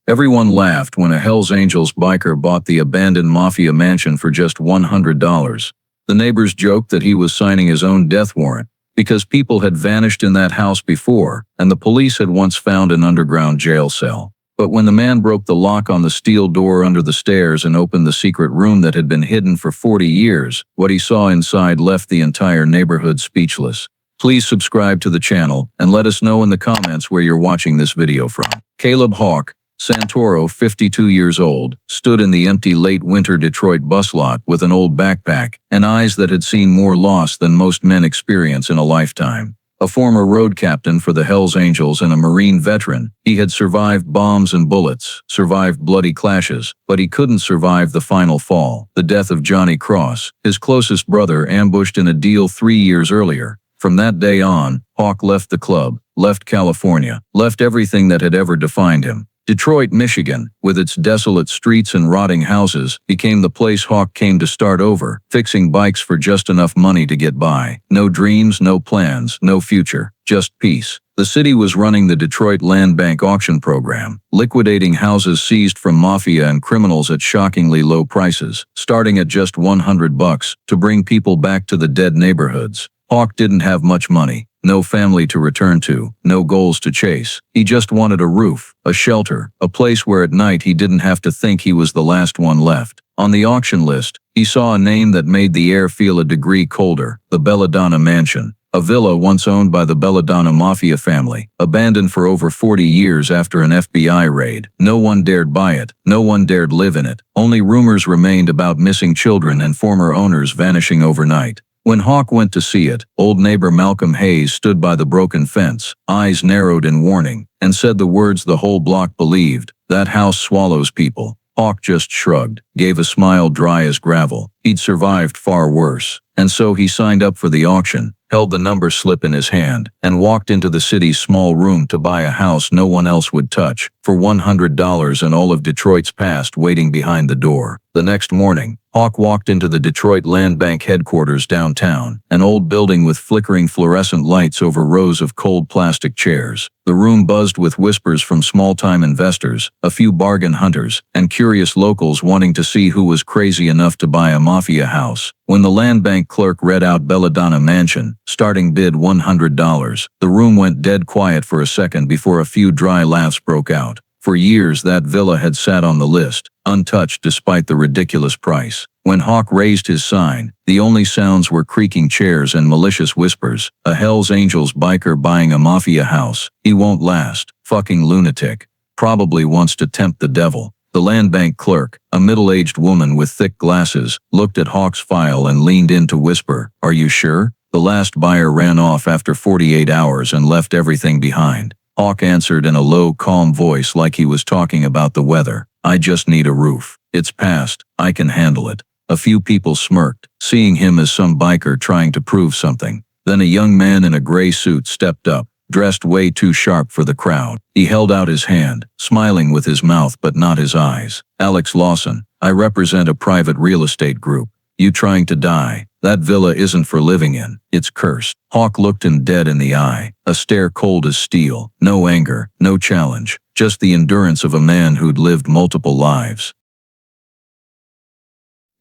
Everyone laughed when a Hells Angels biker bought the abandoned Mafia mansion for just $100. The neighbors joked that he was signing his own death warrant, because people had vanished in that house before, and the police had once found an underground jail cell. But when the man broke the lock on the steel door under the stairs and opened the secret room that had been hidden for 40 years, what he saw inside left the entire neighborhood speechless. Please subscribe to the channel and let us know in the comments where you're watching this video from. Caleb Hawk, Santoro, 52 years old, stood in the empty late winter Detroit bus lot with an old backpack and eyes that had seen more loss than most men experience in a lifetime. A former road captain for the Hells Angels and a Marine veteran, he had survived bombs and bullets, survived bloody clashes, but he couldn't survive the final fall, the death of Johnny Cross, his closest brother, ambushed in a deal 3 years earlier. From that day on, Hawk left the club, left California, left everything that had ever defined him. Detroit, Michigan, with its desolate streets and rotting houses, became the place Hawk came to start over, fixing bikes for just enough money to get by. No dreams, no plans, no future, just peace. The city was running the Detroit Land Bank auction program, liquidating houses seized from mafia and criminals at shockingly low prices, starting at just $100 to bring people back to the dead neighborhoods. Hawk didn't have much money, no family to return to, no goals to chase. He just wanted a roof, a shelter, a place where at night he didn't have to think he was the last one left. On the auction list, he saw a name that made the air feel a degree colder: the Belladonna Mansion, a villa once owned by the Belladonna Mafia family, abandoned for over 40 years after an FBI raid. No one dared buy it, no one dared live in it. Only rumors remained about missing children and former owners vanishing overnight. When Hawk went to see it, old neighbor Malcolm Hayes stood by the broken fence, eyes narrowed in warning, and said the words the whole block believed: "That house swallows people." Hawk just shrugged, gave a smile dry as gravel. He'd survived far worse. And so he signed up for the auction, held the number slip in his hand, and walked into the city's small room to buy a house no one else would touch, for $100 and all of Detroit's past waiting behind the door. The next morning, Hawk walked into the Detroit Land Bank headquarters downtown, an old building with flickering fluorescent lights over rows of cold plastic chairs. The room buzzed with whispers from small-time investors, a few bargain hunters, and curious locals wanting to see who was crazy enough to buy a mafia house. When the land bank clerk read out Belladonna Mansion, starting bid $100, the room went dead quiet for a second before a few dry laughs broke out. For years that villa had sat on the list, untouched despite the ridiculous price. When Hawk raised his sign, the only sounds were creaking chairs and malicious whispers. A Hells Angels biker buying a mafia house. He won't last. Fucking lunatic. Probably wants to tempt the devil. The land bank clerk, a middle-aged woman with thick glasses, looked at Hawk's file and leaned in to whisper, "Are you sure?" The last buyer ran off after 48 hours and left everything behind. Hawk answered in a low, calm voice like he was talking about the weather. "I just need a roof. It's past. I can handle it." A few people smirked, seeing him as some biker trying to prove something. Then a young man in a gray suit stepped up, dressed way too sharp for the crowd. He held out his hand, smiling with his mouth but not his eyes. "Alex Lawson, I represent a private real estate group. You trying to die? That villa isn't for living in. It's cursed." Hawk looked him dead in the eye, a stare cold as steel. No anger, no challenge, just the endurance of a man who'd lived multiple lives.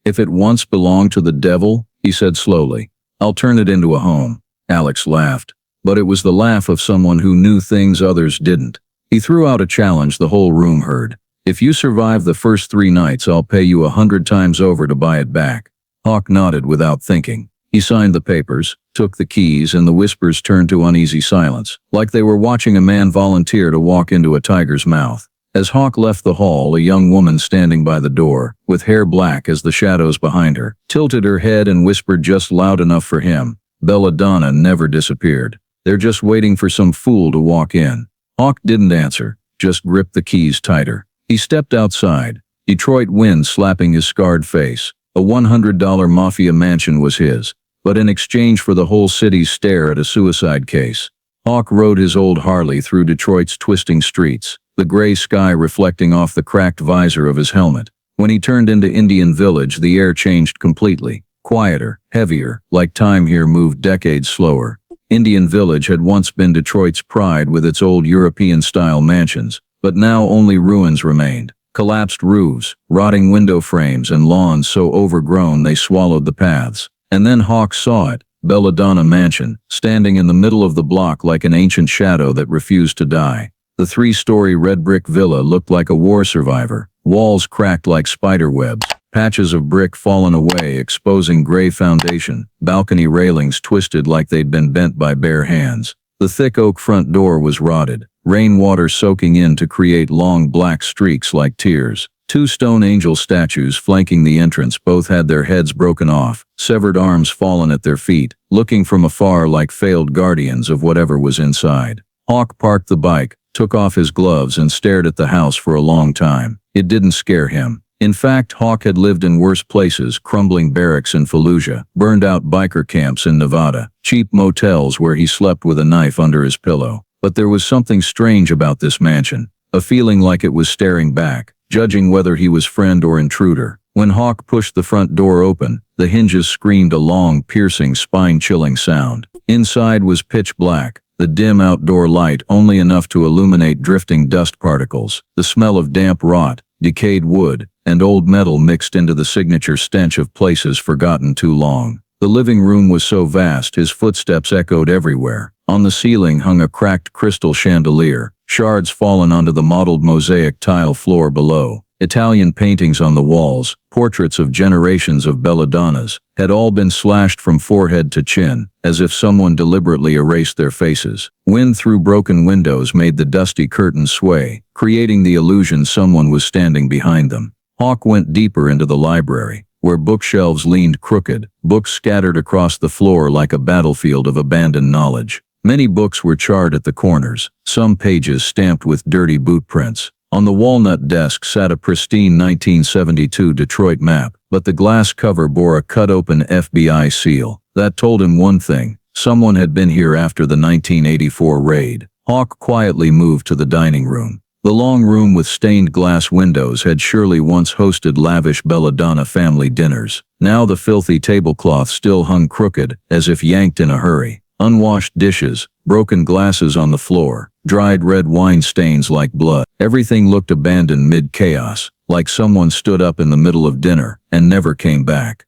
"If it once belonged to the devil," he said slowly, "I'll turn it into a home." Alex laughed, but it was the laugh of someone who knew things others didn't. He threw out a challenge the whole room heard. "If you survive the first 3 nights, I'll pay you 100 times over to buy it back." Hawk nodded without thinking. He signed the papers, took the keys, and the whispers turned to uneasy silence, like they were watching a man volunteer to walk into a tiger's mouth. As Hawk left the hall, a young woman standing by the door, with hair black as the shadows behind her, tilted her head and whispered just loud enough for him, "Belladonna never disappeared. They're just waiting for some fool to walk in." Hawk didn't answer, just gripped the keys tighter. He stepped outside, Detroit wind slapping his scarred face. A $100 mafia mansion was his, but in exchange for the whole city's stare at a suicide case. Hawk rode his old Harley through Detroit's twisting streets, the gray sky reflecting off the cracked visor of his helmet. When he turned into Indian Village, the air changed completely. Quieter, heavier, like time here moved decades slower. Indian Village had once been Detroit's pride with its old European-style mansions, but now only ruins remained. Collapsed roofs, rotting window frames, and lawns so overgrown they swallowed the paths. And then Hawk saw it, Belladonna Mansion, standing in the middle of the block like an ancient shadow that refused to die. The three-story red brick villa looked like a war survivor, walls cracked like spider webs, patches of brick fallen away exposing gray foundation, balcony railings twisted like they'd been bent by bare hands. The thick oak front door was rotted, rainwater soaking in to create long black streaks like tears. Two stone angel statues flanking the entrance both had their heads broken off, severed arms fallen at their feet, looking from afar like failed guardians of whatever was inside. Hawk parked the bike, took off his gloves and stared at the house for a long time. It didn't scare him. In fact, Hawk had lived in worse places, crumbling barracks in Fallujah, burned-out biker camps in Nevada, cheap motels where he slept with a knife under his pillow. But there was something strange about this mansion, a feeling like it was staring back, judging whether he was friend or intruder. When Hawk pushed the front door open, the hinges screamed a long, piercing, spine-chilling sound. Inside was pitch black, the dim outdoor light only enough to illuminate drifting dust particles. The smell of damp rot, decayed wood, and old metal mixed into the signature stench of places forgotten too long. The living room was so vast his footsteps echoed everywhere. On the ceiling hung a cracked crystal chandelier, shards fallen onto the mottled mosaic tile floor below. Italian paintings on the walls, portraits of generations of belladonnas, had all been slashed from forehead to chin, as if someone deliberately erased their faces. Wind through broken windows made the dusty curtains sway, creating the illusion someone was standing behind them. Hawk went deeper into the library, where bookshelves leaned crooked, books scattered across the floor like a battlefield of abandoned knowledge. Many books were charred at the corners, some pages stamped with dirty boot prints. On the walnut desk sat a pristine 1972 Detroit map, but the glass cover bore a cut-open FBI seal. That told him one thing: someone had been here after the 1984 raid. Hawk quietly moved to the dining room. The long room with stained glass windows had surely once hosted lavish belladonna family dinners. Now the filthy tablecloth still hung crooked, as if yanked in a hurry. Unwashed dishes, broken glasses on the floor, dried red wine stains like blood. Everything looked abandoned mid-chaos, like someone stood up in the middle of dinner and never came back.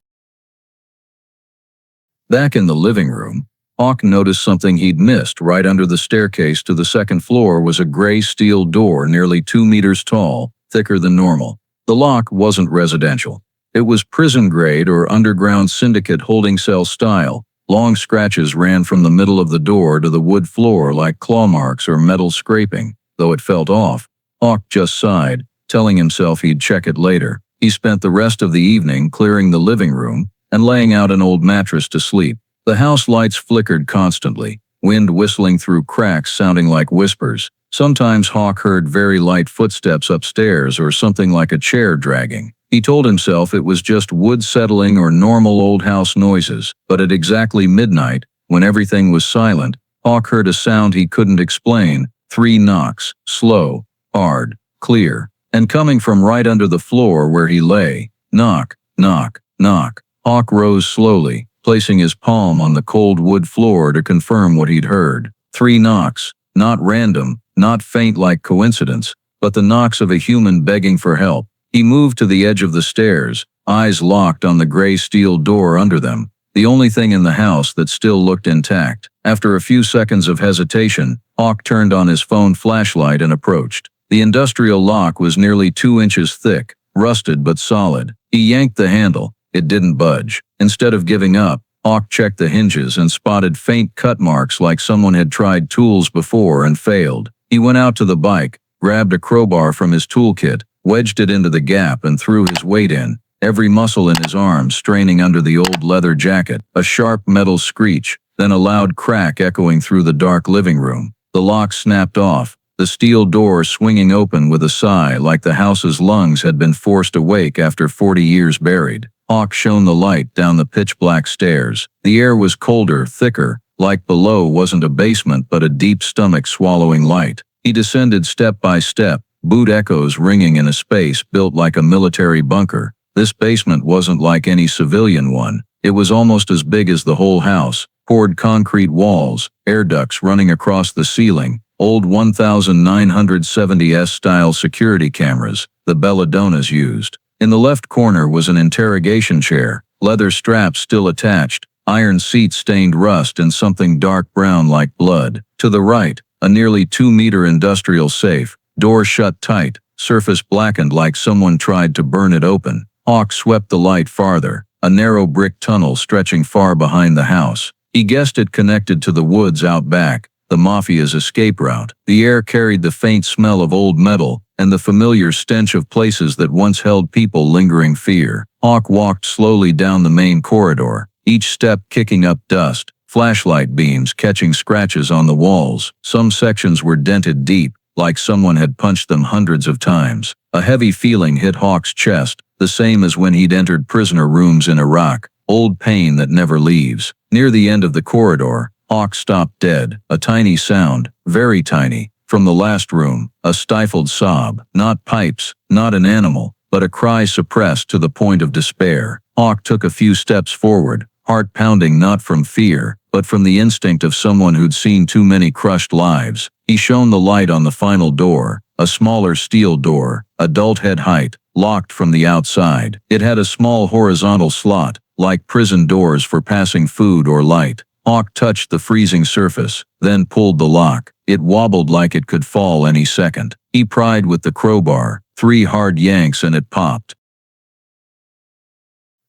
Back in the living room, Hawk noticed something he'd missed. Right under the staircase to the second floor was a gray steel door nearly 2 meters tall, thicker than normal. The lock wasn't residential. It was prison grade or underground syndicate holding cell style. Long scratches ran from the middle of the door to the wood floor like claw marks or metal scraping. Though it felt off, Hawk just sighed, telling himself he'd check it later. He spent the rest of the evening clearing the living room and laying out an old mattress to sleep. The house lights flickered constantly, wind whistling through cracks sounding like whispers. Sometimes Hawk heard very light footsteps upstairs or something like a chair dragging. He told himself it was just wood settling or normal old house noises, but at exactly midnight, when everything was silent, Hawk heard a sound he couldn't explain. 3 knocks, slow, hard, clear, and coming from right under the floor where he lay. Knock, knock, knock. Hawk rose slowly, placing his palm on the cold wood floor to confirm what he'd heard. 3 knocks, not random, not faint like coincidence, but the knocks of a human begging for help. He moved to the edge of the stairs, eyes locked on the gray steel door under them, the only thing in the house that still looked intact. After a few seconds of hesitation, Hawk turned on his phone flashlight and approached. The industrial lock was nearly 2 inches thick, rusted but solid. He yanked the handle. It didn't budge. Instead of giving up, Hawk checked the hinges and spotted faint cut marks like someone had tried tools before and failed. He went out to the bike, grabbed a crowbar from his toolkit, wedged it into the gap and threw his weight in, every muscle in his arms straining under the old leather jacket. A sharp metal screech, then a loud crack echoing through the dark living room. The lock snapped off, the steel door swinging open with a sigh like the house's lungs had been forced awake after 40 years buried. Hawk shone the light down the pitch-black stairs. The air was colder, thicker, like below wasn't a basement but a deep stomach-swallowing light. He descended step by step, boot echoes ringing in a space built like a military bunker. This basement wasn't like any civilian one. It was almost as big as the whole house, poured concrete walls, air ducts running across the ceiling, Old 1970s style security cameras the Belladonas used. In the left corner was an interrogation chair, leather straps still attached, iron seat stained rust and something dark brown like blood. To the right, a nearly 2-meter industrial safe, door shut tight, surface blackened like someone tried to burn it open. Hawk swept the light farther, a narrow brick tunnel stretching far behind the house. He guessed it connected to the woods out back, the Mafia's escape route. The air carried the faint smell of old metal and the familiar stench of places that once held people lingering fear. Hawk walked slowly down the main corridor, each step kicking up dust, flashlight beams catching scratches on the walls. Some sections were dented deep, like someone had punched them hundreds of times. A heavy feeling hit Hawk's chest, the same as when he'd entered prisoner rooms in Iraq, old pain that never leaves. Near the end of the corridor, Hawk stopped dead, a tiny sound, very tiny, from the last room, a stifled sob, not pipes, not an animal, but a cry suppressed to the point of despair. Hawk took a few steps forward, heart pounding not from fear, but from the instinct of someone who'd seen too many crushed lives. He shone the light on the final door, a smaller steel door, adult head height, locked from the outside. It had a small horizontal slot, like prison doors for passing food or light. Hawk touched the freezing surface, then pulled the lock. It wobbled like it could fall any second. He pried with the crowbar, 3 hard yanks and it popped.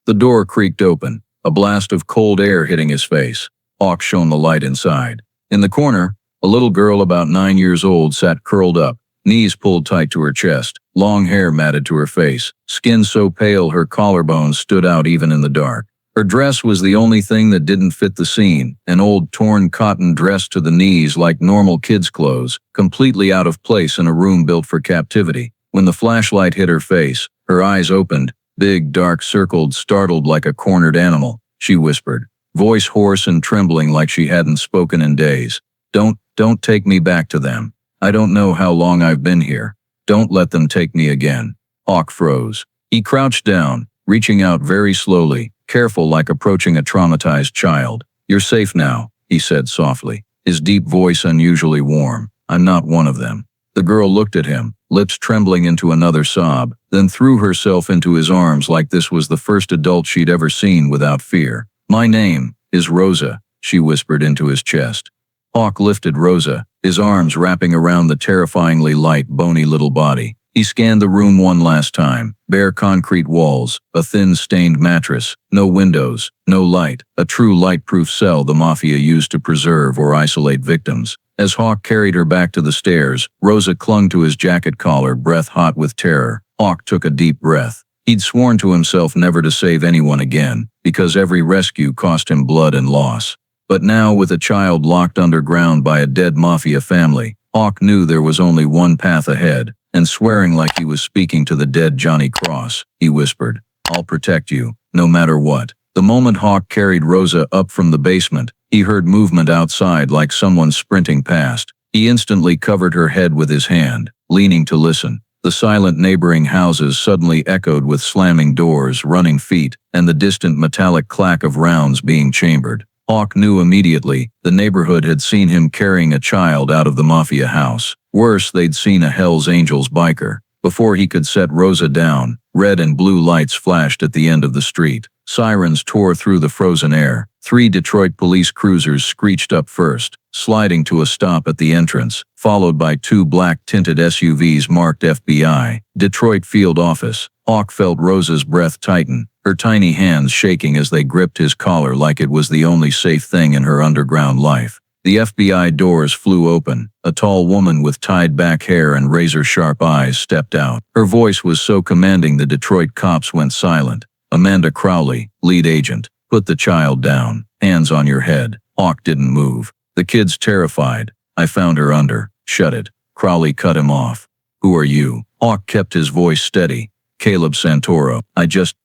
The door creaked open, a blast of cold air hitting his face. Hawk shone the light inside. In the corner, a little girl about 9 years old sat curled up, knees pulled tight to her chest, long hair matted to her face, skin so pale her collarbones stood out even in the dark. Her dress was the only thing that didn't fit the scene, an old torn cotton dress to the knees like normal kids' clothes, completely out of place in a room built for captivity. When the flashlight hit her face, her eyes opened, big, dark, circled, startled like a cornered animal. She whispered, voice hoarse and trembling like she hadn't spoken in days. Don't take me back to them. I don't know how long I've been here. Don't let them take me again. Hawk froze. He crouched down, reaching out very slowly, careful like approaching a traumatized child. You're safe now, he said softly, his deep voice unusually warm. I'm not one of them. The girl looked at him, lips trembling into another sob, then threw herself into his arms like this was the first adult she'd ever seen without fear. My name is Rosa, she whispered into his chest. Hawk lifted Rosa, his arms wrapping around the terrifyingly light, bony little body. He scanned the room one last time. Bare concrete walls, a thin stained mattress, no windows, no light, a true light-proof cell the Mafia used to preserve or isolate victims. As Hawk carried her back to the stairs, Rosa clung to his jacket collar, breath hot with terror. Hawk took a deep breath. He'd sworn to himself never to save anyone again, because every rescue cost him blood and loss. But now, with a child locked underground by a dead Mafia family, Hawk knew there was only one path ahead, and swearing like he was speaking to the dead Johnny Cross, he whispered, I'll protect you, no matter what. The moment Hawk carried Rosa up from the basement, he heard movement outside like someone sprinting past. He instantly covered her head with his hand, leaning to listen. The silent neighboring houses suddenly echoed with slamming doors, running feet, and the distant metallic clack of rounds being chambered. Hawk knew immediately the neighborhood had seen him carrying a child out of the Mafia house. Worse, they'd seen a Hells Angels biker. Before he could set Rosa down, red and blue lights flashed at the end of the street. Sirens tore through the frozen air. 3 Detroit police cruisers screeched up first, sliding to a stop at the entrance, followed by 2 black-tinted SUVs marked FBI, Detroit Field Office. Hawk felt Rosa's breath tighten, her tiny hands shaking as they gripped his collar like it was the only safe thing in her underground life. The FBI doors flew open. A tall woman with tied-back hair and razor-sharp eyes stepped out. Her voice was so commanding the Detroit cops went silent. Amanda Crowley, lead agent. Put the child down. Hands on your head. Hawk didn't move. The kid's terrified. I found her under. Shut it. Crowley cut him off. Who are you? Hawk kept his voice steady. Caleb Santoro.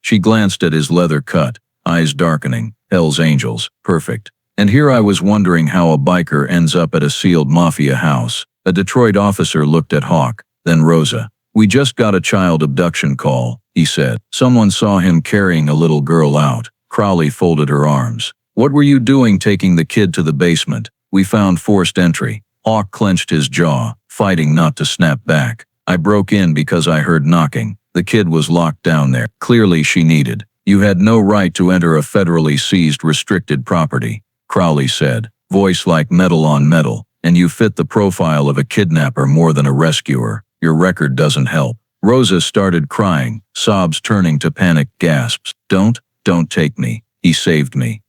She glanced at his leather cut, eyes darkening. Hells Angels. Perfect. And here I was wondering how a biker ends up at a sealed Mafia house. A Detroit officer looked at Hawk, then Rosa. We just got a child abduction call, he said. Someone saw him carrying a little girl out. Crowley folded her arms. What were you doing taking the kid to the basement? We found forced entry. Hawk clenched his jaw, fighting not to snap back. I broke in because I heard knocking. The kid was locked down there. Clearly she needed. You had no right to enter a federally seized restricted property, Crowley said, voice like metal on metal, and you fit the profile of a kidnapper more than a rescuer. Your record doesn't help. Rosa started crying, sobs turning to panicked gasps. Don't take me. He saved me.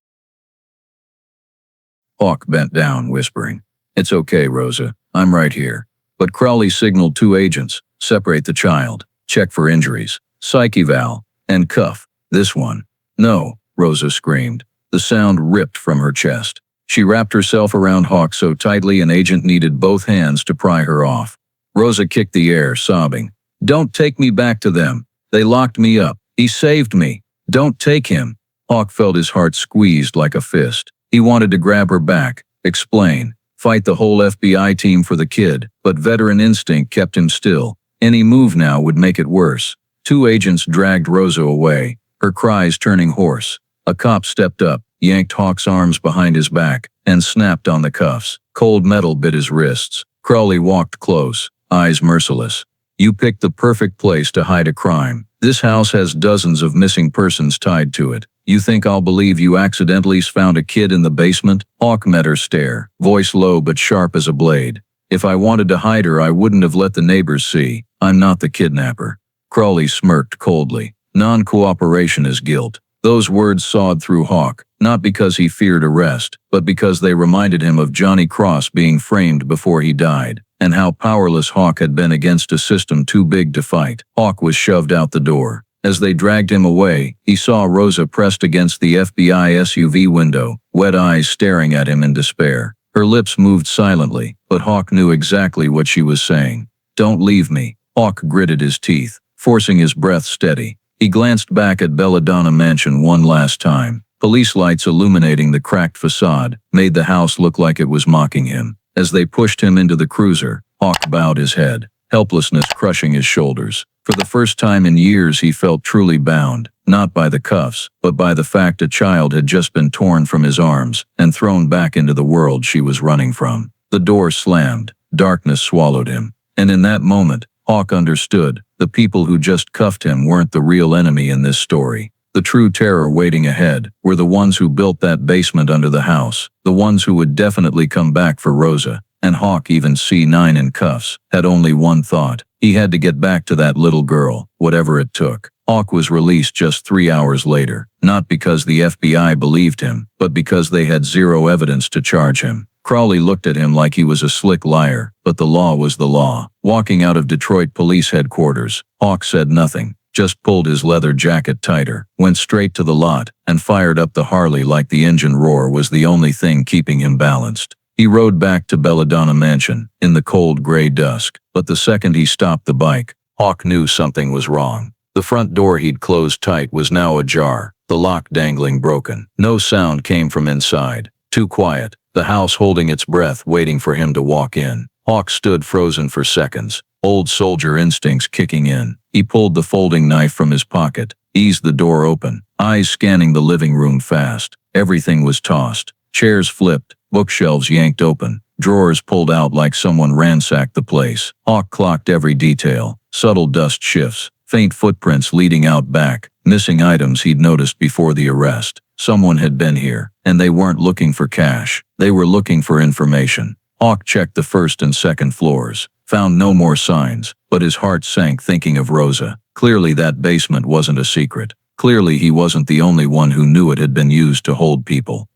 Hawk bent down, whispering, It's okay, Rosa. I'm right here. But Crowley signaled 2 agents. Separate the child. Check for injuries. Psych eval. And cuff. This one. No, Rosa screamed. The sound ripped from her chest. She wrapped herself around Hawk so tightly an agent needed both hands to pry her off. Rosa kicked the air, sobbing. Don't take me back to them. They locked me up. He saved me. Don't take him. Hawk felt his heart squeezed like a fist. He wanted to grab her back, explain, fight the whole FBI team for the kid, but veteran instinct kept him still. Any move now would make it worse. 2 agents dragged Rosa away, her cries turning hoarse. A cop stepped up, yanked Hawk's arms behind his back, and snapped on the cuffs. Cold metal bit his wrists. Crowley walked close, eyes merciless. You picked the perfect place to hide a crime. This house has dozens of missing persons tied to it. You think I'll believe you accidentally found a kid in the basement? Hawk met her stare, voice low but sharp as a blade. If I wanted to hide her, I wouldn't have let the neighbors see. I'm not the kidnapper. Crowley smirked coldly. Non-cooperation is guilt. Those words sawed through Hawk, not because he feared arrest, but because they reminded him of Johnny Cross being framed before he died, and how powerless Hawk had been against a system too big to fight. Hawk was shoved out the door. As they dragged him away, he saw Rosa pressed against the FBI SUV window, wet eyes staring at him in despair. Her lips moved silently, but Hawk knew exactly what she was saying. Don't leave me. Hawk gritted his teeth, forcing his breath steady. He glanced back at Belladonna Mansion one last time. Police lights illuminating the cracked facade made the house look like it was mocking him. As they pushed him into the cruiser, Hawk bowed his head, helplessness crushing his shoulders. For the first time in years he felt truly bound, not by the cuffs, but by the fact a child had just been torn from his arms and thrown back into the world she was running from. The door slammed, darkness swallowed him, and in that moment, Hawk understood, the people who just cuffed him weren't the real enemy in this story. The true terror waiting ahead were the ones who built that basement under the house, the ones who would definitely come back for Rosa. And Hawk, even C9 in cuffs, had only one thought. He had to get back to that little girl, whatever it took. Hawk was released just 3 hours later, not because the FBI believed him, but because they had zero evidence to charge him. Crowley looked at him like he was a slick liar, but the law was the law. Walking out of Detroit Police Headquarters, Hawk said nothing, just pulled his leather jacket tighter, went straight to the lot, and fired up the Harley like the engine roar was the only thing keeping him balanced. He rode back to Belladonna Mansion, in the cold gray dusk, but the second he stopped the bike, Hawk knew something was wrong. The front door he'd closed tight was now ajar, the lock dangling broken. No sound came from inside. Too quiet, the house holding its breath waiting for him to walk in. Hawk stood frozen for seconds, old soldier instincts kicking in. He pulled the folding knife from his pocket, eased the door open, eyes scanning the living room fast. Everything was tossed. Chairs flipped, bookshelves yanked open, drawers pulled out like someone ransacked the place. Hawk clocked every detail, subtle dust shifts, faint footprints leading out back, missing items he'd noticed before the arrest. Someone had been here, and they weren't looking for cash. They were looking for information. Hawk checked the first and second floors, found no more signs, but his heart sank thinking of Rosa. Clearly that basement wasn't a secret. Clearly he wasn't the only one who knew it had been used to hold people.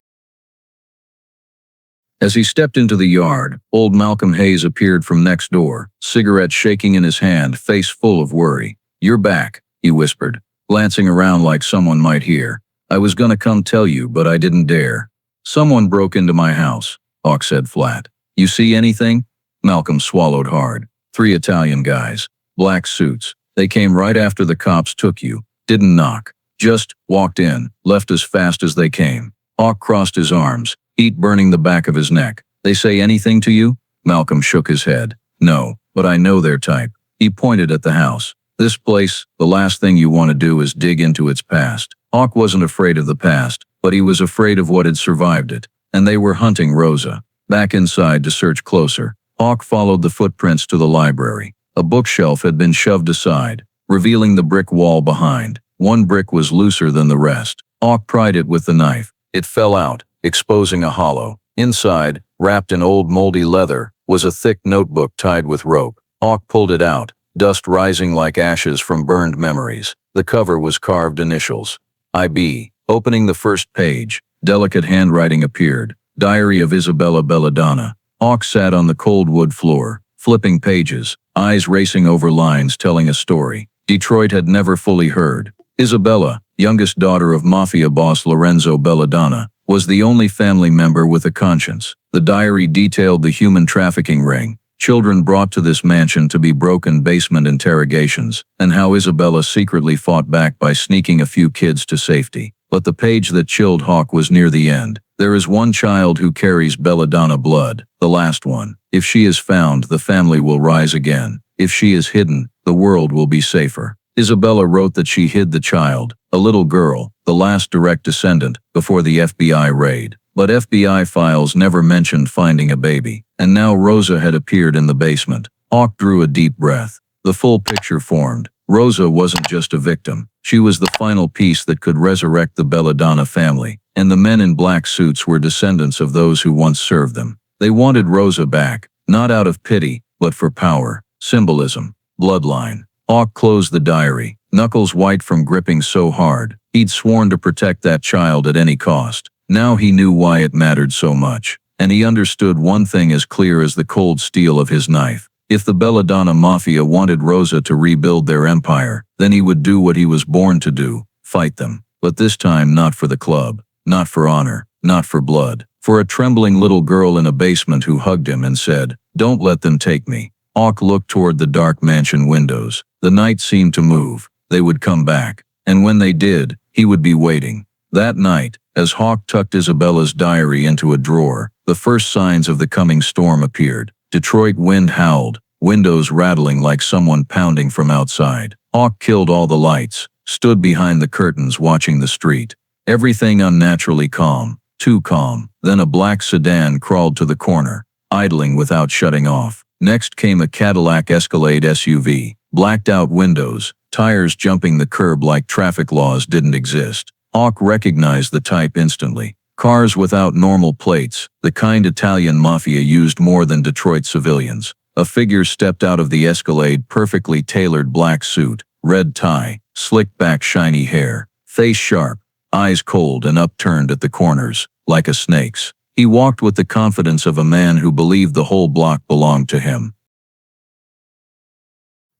As he stepped into the yard, old Malcolm Hayes appeared from next door, cigarette shaking in his hand, face full of worry. "You're back," he whispered, glancing around like someone might hear. "I was gonna come tell you, but I didn't dare." "Someone broke into my house," Hawk said flat. "You see anything?" Malcolm swallowed hard. "3 Italian guys. Black suits. They came right after the cops took you. Didn't knock. Just walked in, left as fast as they came." Hawk crossed his arms, heat burning the back of his neck. "They say anything to you?" Malcolm shook his head. "No, but I know their type." He pointed at the house. "This place, the last thing you want to do is dig into its past." Hawk wasn't afraid of the past, but he was afraid of what had survived it. And they were hunting Rosa. back inside to search closer. Hawk followed the footprints to the library. A bookshelf had been shoved aside, revealing the brick wall behind. One brick was looser than the rest. Hawk pried it with the knife. It fell out, exposing a hollow. Inside, wrapped in old moldy leather, was a thick notebook tied with rope. Hawk pulled it out, dust rising like ashes from burned memories. The cover was carved initials. IB. Opening the first page, delicate handwriting appeared. Diary of Isabella Belladonna. Hawk sat on the cold wood floor, flipping pages, eyes racing over lines telling a story Detroit had never fully heard. Isabella, youngest daughter of Mafia boss Lorenzo Belladonna, was the only family member with a conscience. The diary detailed the human trafficking ring, children brought to this mansion to be broken basement interrogations, and how Isabella secretly fought back by sneaking a few kids to safety. But the page that chilled Hawk was near the end. There is one child who carries Belladonna blood, the last one. If she is found, the family will rise again. If she is hidden, the world will be safer. Isabella wrote that she hid the child, a little girl, the last direct descendant, before the FBI raid. But FBI files never mentioned finding a baby. And now Rosa had appeared in the basement. Hawk drew a deep breath. The full picture formed. Rosa wasn't just a victim. She was the final piece that could resurrect the Belladonna family, and the men in black suits were descendants of those who once served them. They wanted Rosa back, not out of pity, but for power, symbolism, bloodline. Hawk closed the diary, knuckles white from gripping so hard. He'd sworn to protect that child at any cost. Now he knew why it mattered so much, and he understood one thing as clear as the cold steel of his knife. If the Belladonna Mafia wanted Rosa to rebuild their empire, then he would do what he was born to do, fight them. But this time not for the club, not for honor, not for blood. For a trembling little girl in a basement who hugged him and said, "Don't let them take me." Hawk looked toward the dark mansion windows. The night seemed to move. They would come back. And when they did, he would be waiting. That night, as Hawk tucked Isabella's diary into a drawer, the first signs of the coming storm appeared. Detroit wind howled, windows rattling like someone pounding from outside. Hawk killed all the lights, stood behind the curtains watching the street. Everything unnaturally calm, too calm. Then a black sedan crawled to the corner, idling without shutting off. Next came a Cadillac Escalade SUV, blacked out windows, tires jumping the curb like traffic laws didn't exist. Hawk recognized the type instantly. Cars without normal plates, the kind Italian mafia used more than Detroit civilians. A figure stepped out of the Escalade, perfectly tailored black suit, red tie, slicked back shiny hair, face sharp, eyes cold and upturned at the corners, like a snake's. He walked with the confidence of a man who believed the whole block belonged to him.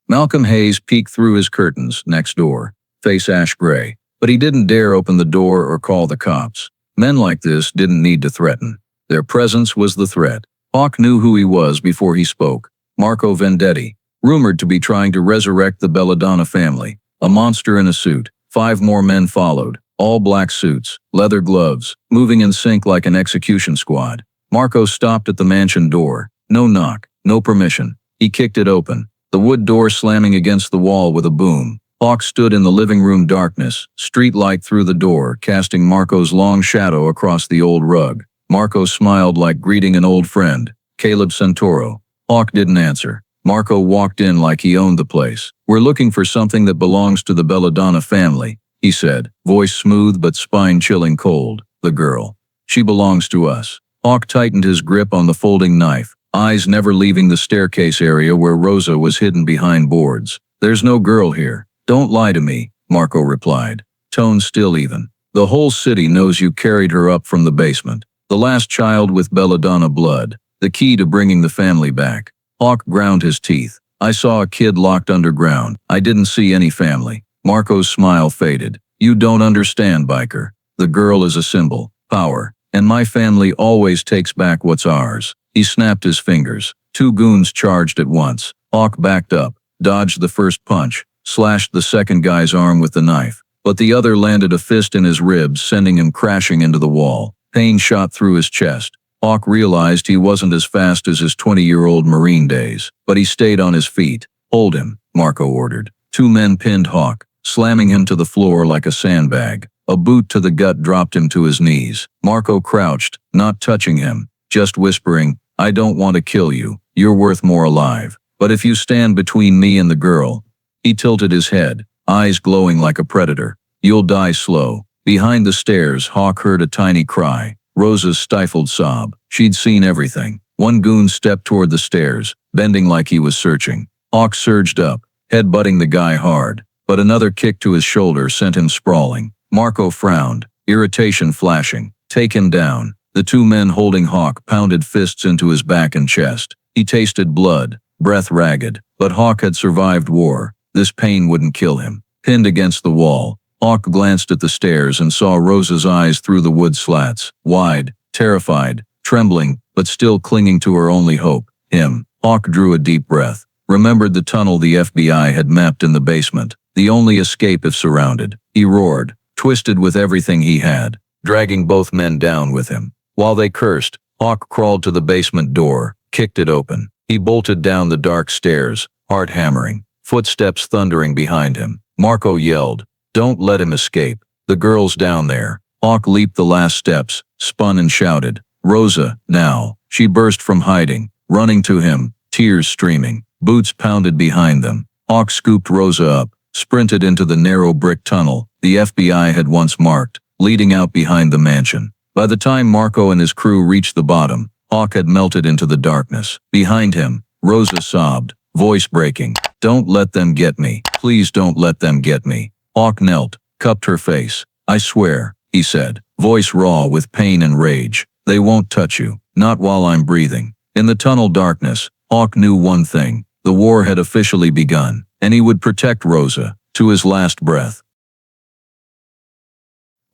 Malcolm Hayes peeked through his curtains next door, face ash gray, but he didn't dare open the door or call the cops. Men like this didn't need to threaten. Their presence was the threat. Hawk knew who he was before he spoke. Marco Vendetti, rumored to be trying to resurrect the Belladonna family. A monster in a suit. 5 more men followed, all black suits, leather gloves, moving in sync like an execution squad. Marco stopped at the mansion door. No knock, no permission. He kicked it open, the wood door slamming against the wall with a boom. Hawk stood in the living room darkness, street light through the door, casting Marco's long shadow across the old rug. Marco smiled like greeting an old friend. Caleb Santoro. Hawk didn't answer. Marco walked in like he owned the place. "We're looking for something that belongs to the Belladonna family," he said, voice smooth but spine-chilling cold. "The girl. She belongs to us." Hawk tightened his grip on the folding knife, eyes never leaving the staircase area where Rosa was hidden behind boards. "There's no girl here. Don't lie to me," Marco replied, tone still even. "The whole city knows you carried her up from the basement. The last child with Belladonna blood, the key to bringing the family back." Hawk ground his teeth. "I saw a kid locked underground. I didn't see any family." Marco's smile faded. "You don't understand, biker. The girl is a symbol, power, and my family always takes back what's ours." He snapped his fingers. 2 goons charged at once. Hawk backed up, dodged the first punch, slashed the second guy's arm with the knife, but the other landed a fist in his ribs, sending him crashing into the wall. Pain shot through his chest. Hawk realized he wasn't as fast as his 20-year-old Marine days, but he stayed on his feet. "Hold him," Marco ordered. 2 men pinned Hawk, slamming him to the floor like a sandbag. A boot to the gut dropped him to his knees. Marco crouched, not touching him. just whispering, "I don't want to kill you. You're worth more alive. But if you stand between me and the girl." He tilted his head, eyes glowing like a predator. "You'll die slow." Behind the stairs, Hawk heard a tiny cry, Rosa's stifled sob. She'd seen everything. One goon stepped toward the stairs, bending like he was searching. Hawk surged up, head-butting the guy hard, but another kick to his shoulder sent him sprawling. Marco frowned, irritation flashing. "Take him down." The two men holding Hawk pounded fists into his back and chest. He tasted blood, breath ragged, but Hawk had survived war. This pain wouldn't kill him. Pinned against the wall, Hawk glanced at the stairs and saw Rosa's eyes through the wood slats, wide, terrified, trembling, but still clinging to her only hope, him. Hawk drew a deep breath, remembered the tunnel the FBI had mapped in the basement, the only escape if surrounded. He roared, twisted with everything he had, dragging both men down with him. While they cursed, Hawk crawled to the basement door, kicked it open. He bolted down the dark stairs, heart hammering, footsteps thundering behind him. Marco yelled, "Don't let him escape. The girl's down there." Hawk leaped the last steps, spun and shouted, "Rosa, now." She burst from hiding, running to him, tears streaming. Boots pounded behind them. Hawk scooped Rosa up, sprinted into the narrow brick tunnel the FBI had once marked, leading out behind the mansion. By the time Marco and his crew reached the bottom, Hawk had melted into the darkness. Behind him, Rosa sobbed, voice breaking, "Don't let them get me. Please don't let them get me." Hawk knelt, cupped her face. "I swear," he said, voice raw with pain and rage, "they won't touch you, not while I'm breathing." In the tunnel darkness, Hawk knew one thing. The war had officially begun, and he would protect Rosa, to his last breath.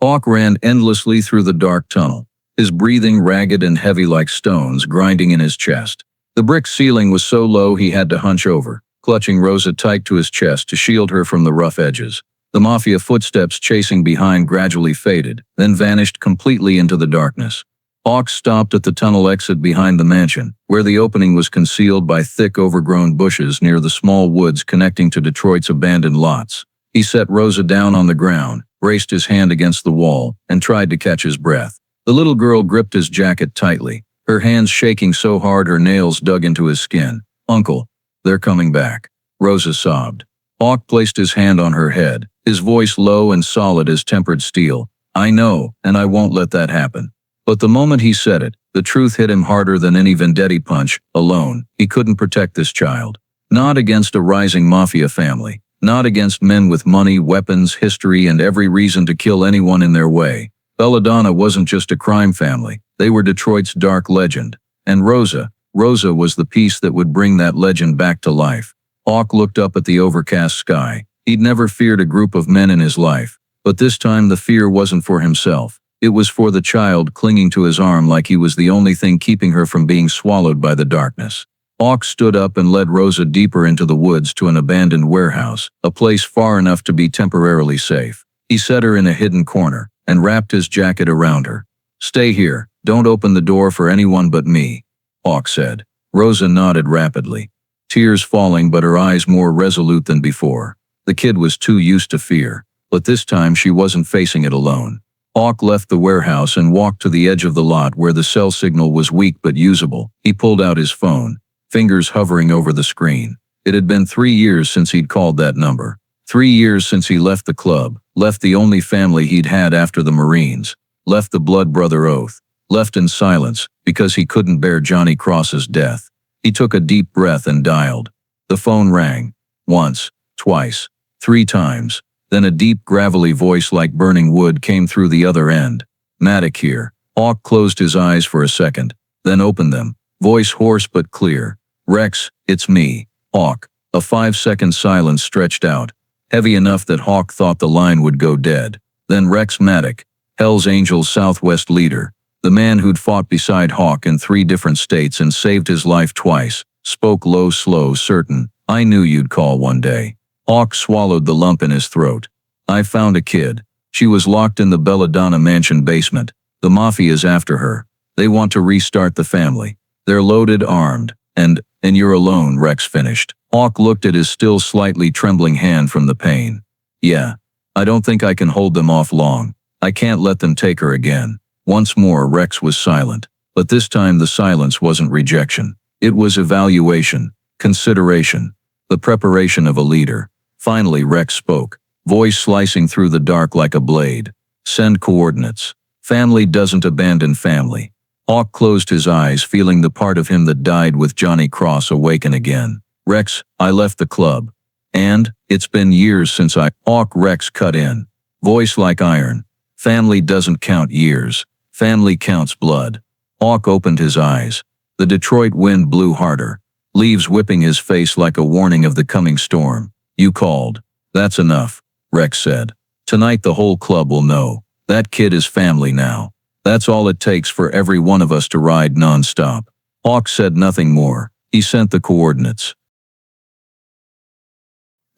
Hawk ran endlessly through the dark tunnel, his breathing ragged and heavy like stones grinding in his chest. The brick ceiling was so low he had to hunch over, clutching Rosa tight to his chest to shield her from the rough edges. The Mafia footsteps chasing behind gradually faded, then vanished completely into the darkness. Hawk stopped at the tunnel exit behind the mansion, where the opening was concealed by thick overgrown bushes near the small woods connecting to Detroit's abandoned lots. He set Rosa down on the ground, braced his hand against the wall, and tried to catch his breath. The little girl gripped his jacket tightly, her hands shaking so hard her nails dug into his skin. "Uncle, they're coming back," Rosa sobbed. Hawk placed his hand on her head, his voice low and solid as tempered steel. "I know, and I won't let that happen." But the moment he said it, the truth hit him harder than any vendetta punch. Alone, he couldn't protect this child. Not against a rising Mafia family. Not against men with money, weapons, history, and every reason to kill anyone in their way. Belladonna wasn't just a crime family. They were Detroit's dark legend. And Rosa was the piece that would bring that legend back to life. Hawk looked up at the overcast sky. He'd never feared a group of men in his life. But this time the fear wasn't for himself. It was for the child clinging to his arm like he was the only thing keeping her from being swallowed by the darkness. Hawk stood up and led Rosa deeper into the woods to an abandoned warehouse, a place far enough to be temporarily safe. He set her in a hidden corner and wrapped his jacket around her. "Stay here. Don't open the door for anyone but me," Hawk said. Rosa nodded rapidly, tears falling but her eyes more resolute than before. The kid was too used to fear, but this time she wasn't facing it alone. Hawk left the warehouse and walked to the edge of the lot where the cell signal was weak but usable. He pulled out his phone, fingers hovering over the screen. It had been 3 years since he'd called that number. 3 years since he left the club, left the only family he'd had after the Marines, left the blood brother oath, left in silence because he couldn't bear Johnny Cross's death. He took a deep breath and dialed. The phone rang. Once, twice, 3 times. Then a deep, gravelly voice like burning wood came through the other end. "Maddock here." Hawk closed his eyes for a second, then opened them, voice hoarse but clear. "Rex, it's me, Hawk." A 5-second silence stretched out, heavy enough that Hawk thought the line would go dead. Then Rex Maddock, Hell's Angels Southwest leader, the man who'd fought beside Hawk in 3 different states and saved his life twice, spoke low, slow, certain. "I knew you'd call one day." Hawk swallowed the lump in his throat. "I found a kid. She was locked in the Belladonna mansion basement. The Mafia's after her. They want to restart the family. They're loaded, armed, and you're alone," Rex finished. Hawk looked at his still slightly trembling hand from the pain. "Yeah. I don't think I can hold them off long. I can't let them take her again." Once more Rex was silent. But this time the silence wasn't rejection. It was evaluation, consideration, the preparation of a leader. Finally Rex spoke, voice slicing through the dark like a blade. Send coordinates. Family doesn't abandon family. Hawk closed his eyes, feeling the part of him that died with Johnny Cross awaken again. Rex, I left the club. And, it's been years since Hawk. Rex cut in. Voice like iron. Family doesn't count years. Family counts blood. Hawk opened his eyes. The Detroit wind blew harder, leaves whipping his face like a warning of the coming storm. You called. That's enough, Rex said. Tonight the whole club will know. That kid is family now. That's all it takes for every one of us to ride non-stop. Hawk said nothing more. He sent the coordinates.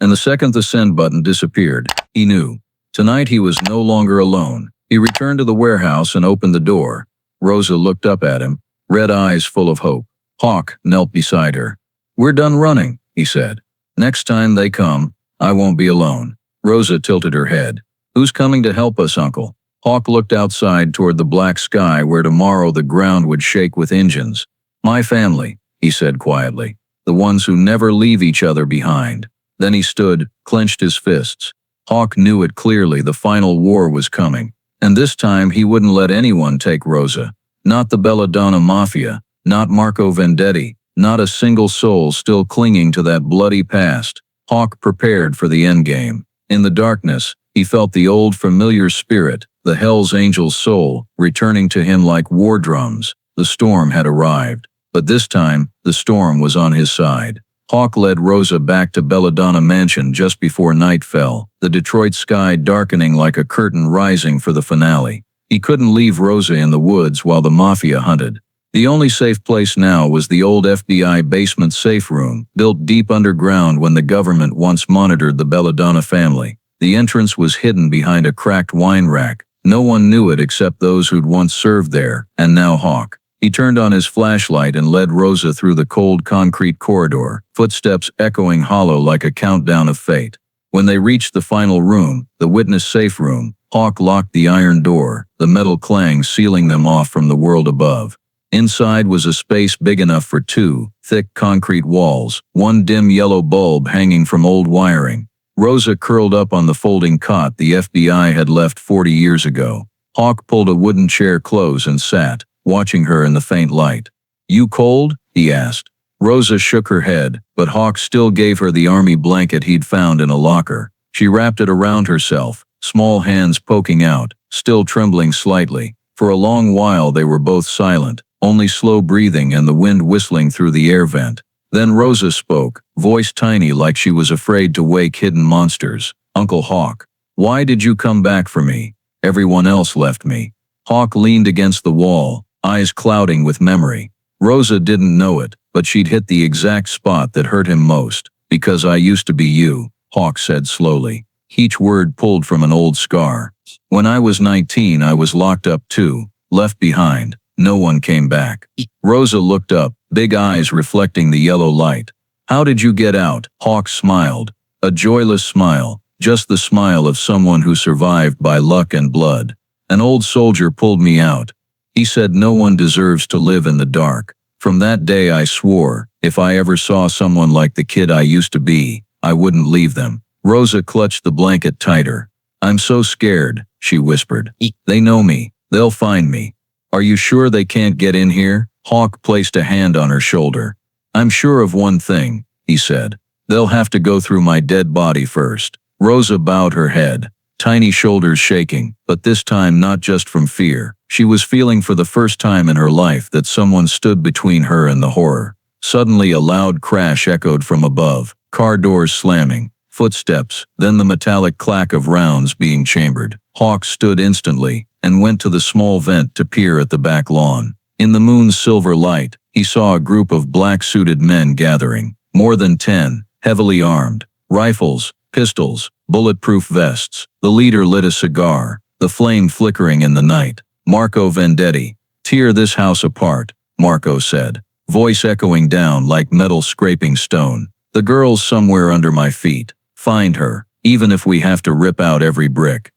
And the second the send button disappeared, he knew. Tonight he was no longer alone. He returned to the warehouse and opened the door. Rosa looked up at him, red eyes full of hope. Hawk knelt beside her. We're done running, he said. Next time they come, I won't be alone. Rosa tilted her head. Who's coming to help us, Uncle? Hawk looked outside toward the black sky where tomorrow the ground would shake with engines. My family, he said quietly. The ones who never leave each other behind. Then he stood, clenched his fists. Hawk knew it clearly, the final war was coming. And this time he wouldn't let anyone take Rosa. Not the Belladonna Mafia, not Marco Vendetti, not a single soul still clinging to that bloody past. Hawk prepared for the endgame. In the darkness, he felt the old familiar spirit, the Hell's Angel's soul, returning to him like war drums. The storm had arrived. But this time, the storm was on his side. Hawk led Rosa back to Belladonna Mansion just before night fell, the Detroit sky darkening like a curtain rising for the finale. He couldn't leave Rosa in the woods while the Mafia hunted. The only safe place now was the old FBI basement safe room, built deep underground when the government once monitored the Belladonna family. The entrance was hidden behind a cracked wine rack. No one knew it except those who'd once served there, and now Hawk. He turned on his flashlight and led Rosa through the cold concrete corridor, footsteps echoing hollow like a countdown of fate. When they reached the final room, the witness safe room, Hawk locked the iron door, the metal clang sealing them off from the world above. Inside was a space big enough for two, thick concrete walls, one dim yellow bulb hanging from old wiring. Rosa curled up on the folding cot the FBI had left 40 years ago. Hawk pulled a wooden chair close and sat, watching her in the faint light. You cold? He asked. Rosa shook her head, but Hawk still gave her the army blanket he'd found in a locker. She wrapped it around herself, small hands poking out, still trembling slightly. For a long while they were both silent, only slow breathing and the wind whistling through the air vent. Then Rosa spoke, voice tiny like she was afraid to wake hidden monsters. Uncle Hawk, why did you come back for me? Everyone else left me. Hawk leaned against the wall, eyes clouding with memory. Rosa didn't know it, but she'd hit the exact spot that hurt him most. Because I used to be you, Hawk said slowly, each word pulled from an old scar. When I was 19 I was locked up too, left behind. No one came back. Rosa looked up, big eyes reflecting the yellow light. How did you get out? Hawk smiled. A joyless smile, just the smile of someone who survived by luck and blood. An old soldier pulled me out. He said no one deserves to live in the dark. From that day I swore, if I ever saw someone like the kid I used to be, I wouldn't leave them. Rosa clutched the blanket tighter. I'm so scared, she whispered. They know me. They'll find me. Are you sure they can't get in here? Hawk placed a hand on her shoulder. I'm sure of one thing, he said. They'll have to go through my dead body first. Rosa bowed her head, tiny shoulders shaking, but this time not just from fear. She was feeling for the first time in her life that someone stood between her and the horror. Suddenly a loud crash echoed from above, car doors slamming, footsteps, then the metallic clack of rounds being chambered. Hawk stood instantly and went to the small vent to peer at the back lawn. In the moon's silver light, he saw a group of black-suited men gathering, more than 10, heavily armed, rifles, pistols, bulletproof vests. The leader lit a cigar, the flame flickering in the night. Marco Vendetti. Tear this house apart, Marco said, voice echoing down like metal scraping stone. The girl's somewhere under my feet. Find her, even if we have to rip out every brick.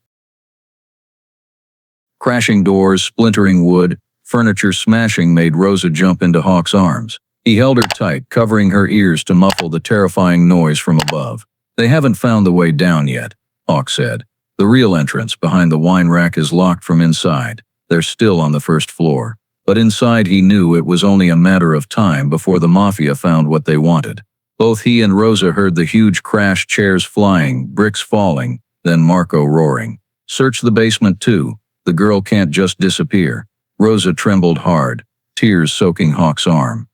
Crashing doors, splintering wood, Furniture smashing made Rosa jump into Hawk's arms. He held her tight, covering her ears to muffle the terrifying noise from above. "They haven't found the way down yet," Hawk said. "The real entrance behind the wine rack is locked from inside. They're still on the first floor." But inside he knew it was only a matter of time before the Mafia found what they wanted. Both he and Rosa heard the huge crash, chairs flying, bricks falling, then Marco roaring. "Search the basement too. The girl can't just disappear." Rosa trembled hard, tears soaking Hawk's arm.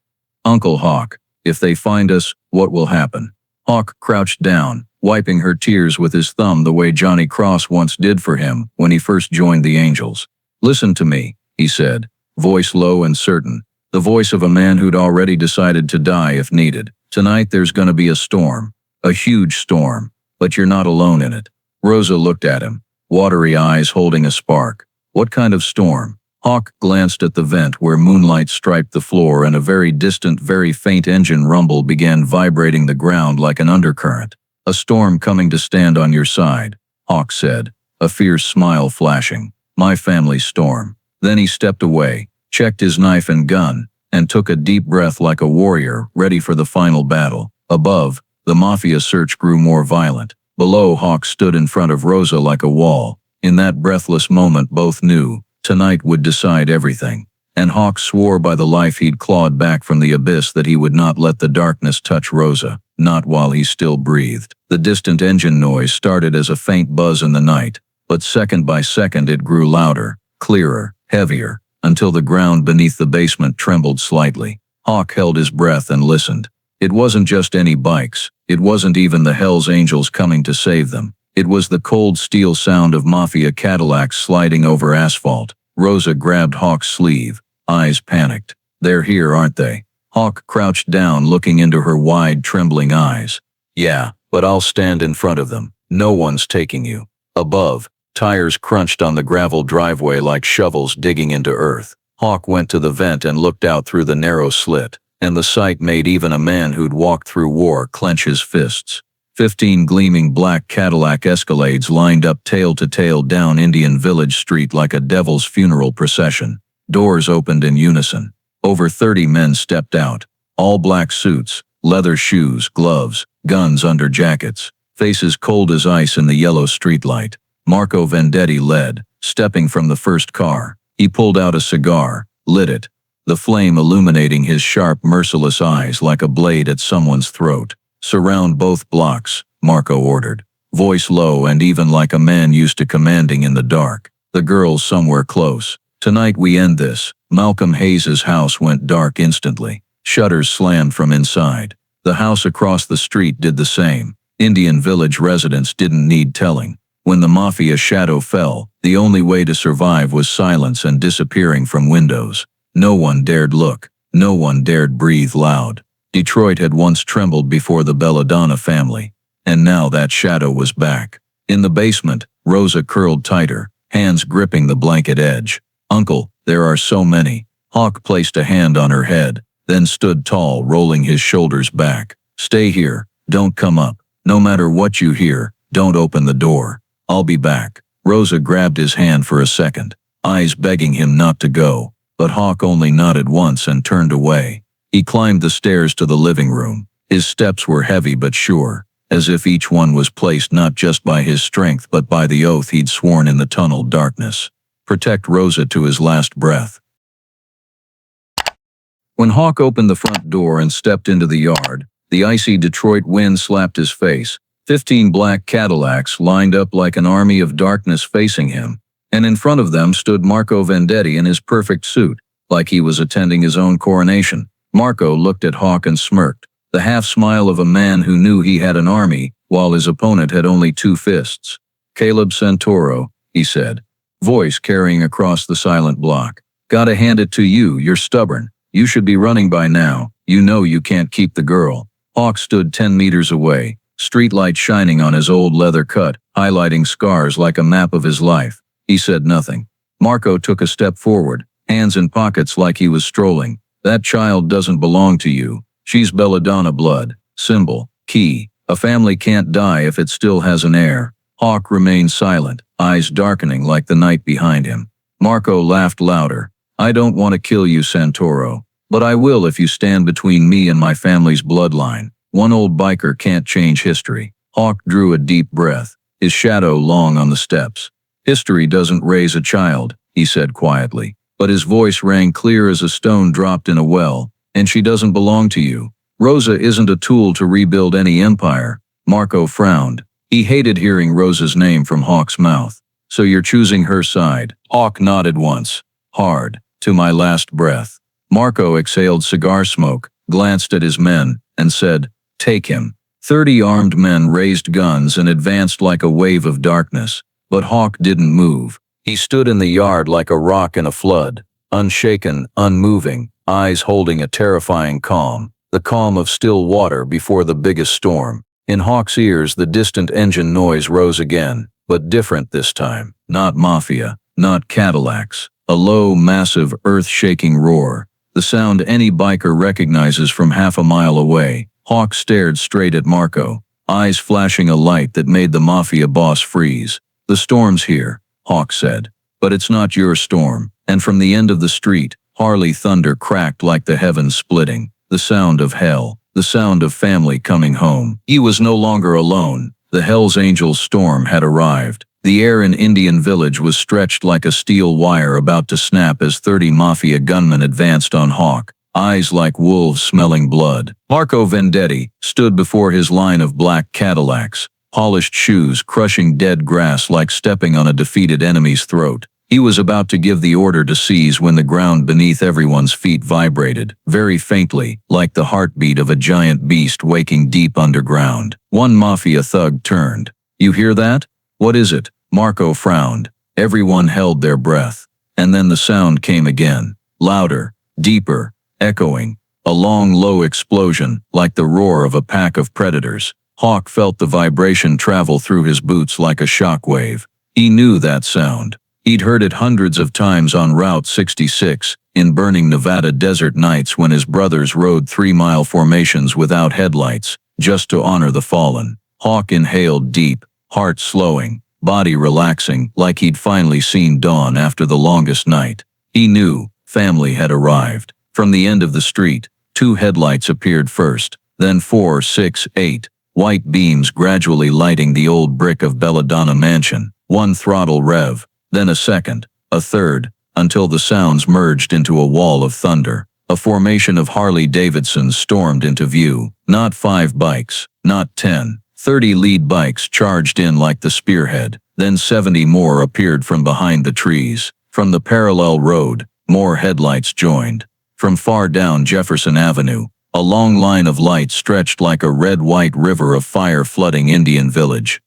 "Uncle Hawk, if they find us, what will happen?" Hawk crouched down, wiping her tears with his thumb the way Johnny Cross once did for him when he first joined the Angels. "Listen to me," he said, voice low and certain, the voice of a man who'd already decided to die if needed. "Tonight there's gonna be a storm, a huge storm, but you're not alone in it." Rosa looked at him, watery eyes holding a spark. "What kind of storm?" Hawk glanced at the vent where moonlight striped the floor and a very distant, very faint engine rumble began vibrating the ground like an undercurrent. "A storm coming to stand on your side," Hawk said, a fierce smile flashing. "My family's storm." Then he stepped away, checked his knife and gun, and took a deep breath like a warrior, ready for the final battle. Above, the Mafia search grew more violent. Below, Hawk stood in front of Rosa like a wall. In that breathless moment both knew, tonight would decide everything. And Hawk swore by the life he'd clawed back from the abyss that he would not let the darkness touch Rosa, not while he still breathed. The distant engine noise started as a faint buzz in the night, but second by second it grew louder, clearer, heavier, until the ground beneath the basement trembled slightly. Hawk held his breath and listened. It wasn't just any bikes. It wasn't even the Hells Angels coming to save them. It was the cold steel sound of Mafia Cadillacs sliding over asphalt. Rosa grabbed Hawk's sleeve, eyes panicked. "They're here, aren't they?" Hawk crouched down, looking into her wide, trembling eyes. "Yeah, but I'll stand in front of them. No one's taking you." Above, tires crunched on the gravel driveway like shovels digging into earth. Hawk went to the vent and looked out through the narrow slit, and the sight made even a man who'd walked through war clench his fists. 15 gleaming black Cadillac Escalades lined up tail to tail down Indian Village Street like a devil's funeral procession. Doors opened in unison. Over 30 men stepped out. All black suits, leather shoes, gloves, guns under jackets, faces cold as ice in the yellow streetlight. Marco Vendetti led, stepping from the first car. He pulled out a cigar, lit it, the flame illuminating his sharp, merciless eyes like a blade at someone's throat. "Surround both blocks," Marco ordered, voice low and even like a man used to commanding in the dark. "The girl's somewhere close. Tonight we end this." Malcolm Hayes's house went dark instantly. Shutters slammed from inside. The house across the street did the same. Indian Village residents didn't need telling. When the Mafia shadow fell, the only way to survive was silence and disappearing from windows. No one dared look. No one dared breathe loud. Detroit had once trembled before the Belladonna family, and now that shadow was back. In the basement, Rosa curled tighter, hands gripping the blanket edge. "Uncle, there are so many." Hawk placed a hand on her head, then stood tall, rolling his shoulders back. "Stay here, don't come up. No matter what you hear, don't open the door. I'll be back." Rosa grabbed his hand for a second, eyes begging him not to go, but Hawk only nodded once and turned away. He climbed the stairs to the living room. His steps were heavy but sure, as if each one was placed not just by his strength but by the oath he'd sworn in the tunnel darkness. Protect Rosa to his last breath. When Hawk opened the front door and stepped into the yard, the icy Detroit wind slapped his face. 15 black Cadillacs lined up like an army of darkness facing him, and in front of them stood Marco Vendetti in his perfect suit, like he was attending his own coronation. Marco looked at Hawk and smirked, the half-smile of a man who knew he had an army, while his opponent had only 2 fists. "Caleb Santoro," he said, voice carrying across the silent block. "Gotta hand it to you, you're stubborn. You should be running by now. You know you can't keep the girl." Hawk stood 10 meters away, streetlight shining on his old leather cut, highlighting scars like a map of his life. He said nothing. Marco took a step forward, hands in pockets like he was strolling. "That child doesn't belong to you. She's Belladonna blood. Symbol. Key. A family can't die if it still has an heir." Hawk remained silent, eyes darkening like the night behind him. Marco laughed louder. I don't want to kill you, Santoro. But I will if you stand between me and my family's bloodline. One old biker can't change history. Hawk drew a deep breath, his shadow long on the steps. History doesn't raise a child, he said quietly, but his voice rang clear as a stone dropped in a well, and she doesn't belong to you. Rosa isn't a tool to rebuild any empire. Marco frowned. He hated hearing Rosa's name from Hawk's mouth. So you're choosing her side. Hawk nodded once, hard, to my last breath. Marco exhaled cigar smoke, glanced at his men, and said, "Take him." 30 armed men raised guns and advanced like a wave of darkness. But Hawk didn't move. He stood in the yard like a rock in a flood, unshaken, unmoving, eyes holding a terrifying calm, the calm of still water before the biggest storm. In Hawk's ears, the distant engine noise rose again, but different this time. Not Mafia, not Cadillacs. A low, massive, earth-shaking roar. The sound any biker recognizes from half a mile away. Hawk stared straight at Marco, eyes flashing a light that made the Mafia boss freeze. "The storm's here," Hawk said. "But it's not your storm." And from the end of the street, Harley thunder cracked like the heavens splitting. The sound of hell. The sound of family coming home. He was no longer alone. The Hells Angels storm had arrived. The air in Indian Village was stretched like a steel wire about to snap as 30 Mafia gunmen advanced on Hawk, eyes like wolves smelling blood. Marco Vendetti stood before his line of black Cadillacs, polished shoes crushing dead grass like stepping on a defeated enemy's throat. He was about to give the order to seize when the ground beneath everyone's feet vibrated, very faintly, like the heartbeat of a giant beast waking deep underground. One Mafia thug turned. "You hear that? What is it?" Marco frowned. Everyone held their breath. And then the sound came again, louder, deeper, echoing. A long, low explosion, like the roar of a pack of predators. Hawk felt the vibration travel through his boots like a shockwave. He knew that sound. He'd heard it hundreds of times on Route 66, in burning Nevada desert nights when his brothers rode 3-mile formations without headlights, just to honor the fallen. Hawk inhaled deep, heart slowing, body relaxing, like he'd finally seen dawn after the longest night. He knew family had arrived. From the end of the street, 2 headlights appeared first, then 4, 6, 8, white beams gradually lighting the old brick of Belladonna Mansion. One throttle rev, then a second, a third, until the sounds merged into a wall of thunder. A formation of Harley Davidsons stormed into view. Not 5 bikes, not 10. 30 lead bikes charged in like the spearhead, then 70 more appeared from behind the trees. From the parallel road, more headlights joined. From far down Jefferson Avenue, a long line of lights stretched like a red-white river of fire flooding Indian Village.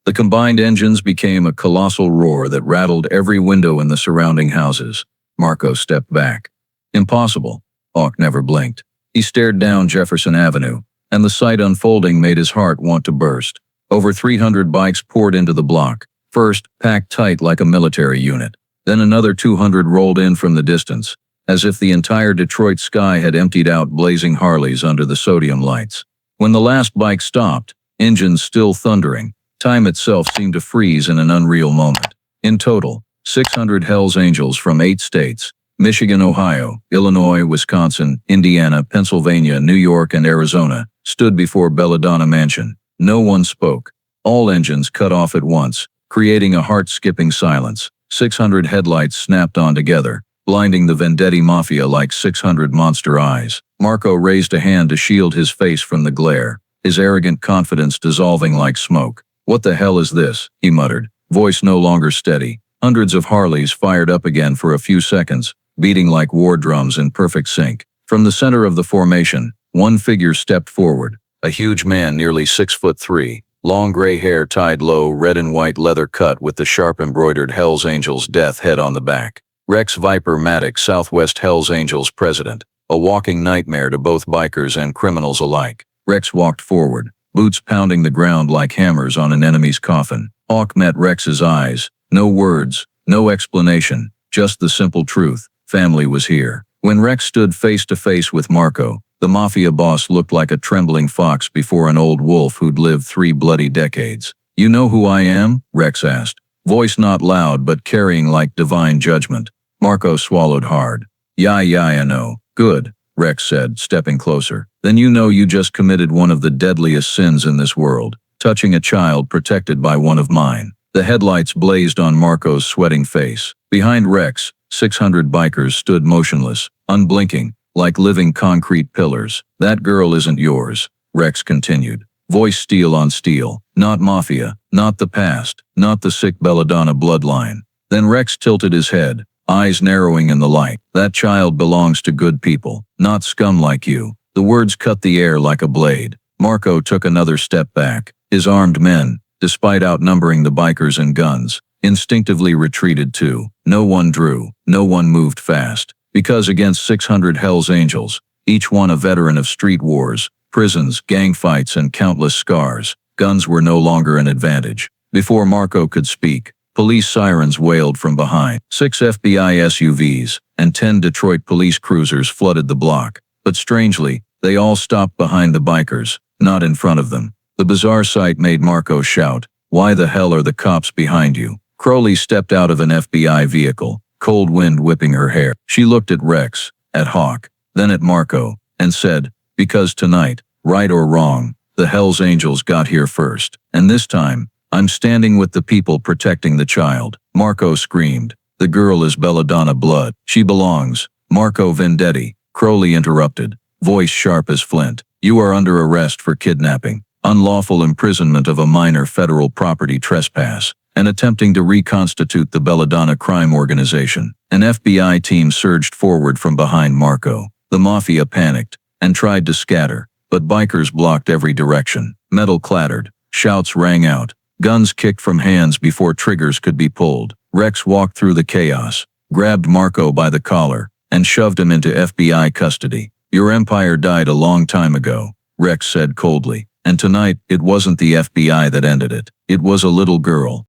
The combined engines became a colossal roar that rattled every window in the surrounding houses. Marco stepped back. Impossible. Hawk never blinked. He stared down Jefferson Avenue, and the sight unfolding made his heart want to burst. Over 300 bikes poured into the block, first packed tight like a military unit. Then another 200 rolled in from the distance, as if the entire Detroit sky had emptied out blazing Harleys under the sodium lights. When the last bike stopped, engines still thundering, time itself seemed to freeze in an unreal moment. In total, 600 Hells Angels from 8 states, Michigan, Ohio, Illinois, Wisconsin, Indiana, Pennsylvania, New York, and Arizona, stood before Belladonna Mansion. No one spoke. All engines cut off at once, creating a heart-skipping silence. 600 headlights snapped on together, blinding the Vendetti Mafia like 600 monster eyes. Marco raised a hand to shield his face from the glare, his arrogant confidence dissolving like smoke. "What the hell is this?" he muttered, voice no longer steady. Hundreds of Harleys fired up again for a few seconds, beating like war drums in perfect sync. From the center of the formation, one figure stepped forward, a huge man nearly 6'3", long gray hair tied low, red and white leather cut with the sharp embroidered Hells Angels death head on the back. Rex Viper Maddox, Southwest Hells Angels president, a walking nightmare to both bikers and criminals alike. Rex walked forward, boots pounding the ground like hammers on an enemy's coffin. Hawk met Rex's eyes. No words, no explanation, just the simple truth. Family was here. When Rex stood face to face with Marco, the Mafia boss looked like a trembling fox before an old wolf who'd lived 3 bloody decades. "You know who I am?" Rex asked. voice not loud but carrying like divine judgment. Marco swallowed hard. Yeah, I know. Good, Rex said, stepping closer. Then you know you just committed one of the deadliest sins in this world, touching a child protected by one of mine. The headlights blazed on Marco's sweating face. Behind Rex, 600 bikers stood motionless, unblinking, like living concrete pillars. That girl isn't yours, Rex continued. Voice steel on steel. Not Mafia, not the past, not the sick Belladonna bloodline. Then Rex tilted his head, eyes narrowing in the light. That child belongs to good people, not scum like you. The words cut the air like a blade. Marco took another step back. His armed men, despite outnumbering the bikers and guns, instinctively retreated too. No one drew, no one moved fast. Because against 600 Hell's Angels, each one a veteran of street wars, prisons, gang fights, and countless scars, guns were no longer an advantage. Before Marco could speak, police sirens wailed from behind. 6 FBI SUVs and 10 Detroit police cruisers flooded the block. But strangely, they all stopped behind the bikers, not in front of them. The bizarre sight made Marco shout, "Why the hell are the cops behind you?" Crowley stepped out of an FBI vehicle, cold wind whipping her hair. She looked at Rex, at Hawk, then at Marco, and said, "Because tonight, right or wrong, the Hell's Angels got here first. And this time, I'm standing with the people protecting the child." Marco screamed, "The girl is Belladonna blood. She belongs." "Marco Vendetti," Crowley interrupted, voice sharp as flint. "You are under arrest for kidnapping, unlawful imprisonment of a minor federal property trespass, and attempting to reconstitute the Belladonna crime organization." An FBI team surged forward from behind Marco. The Mafia panicked and tried to scatter, but bikers blocked every direction. Metal clattered, shouts rang out, guns kicked from hands before triggers could be pulled. Rex walked through the chaos, grabbed Marco by the collar, and shoved him into FBI custody. "Your empire died a long time ago," Rex said coldly. "And tonight, it wasn't the FBI that ended it. It was a little girl."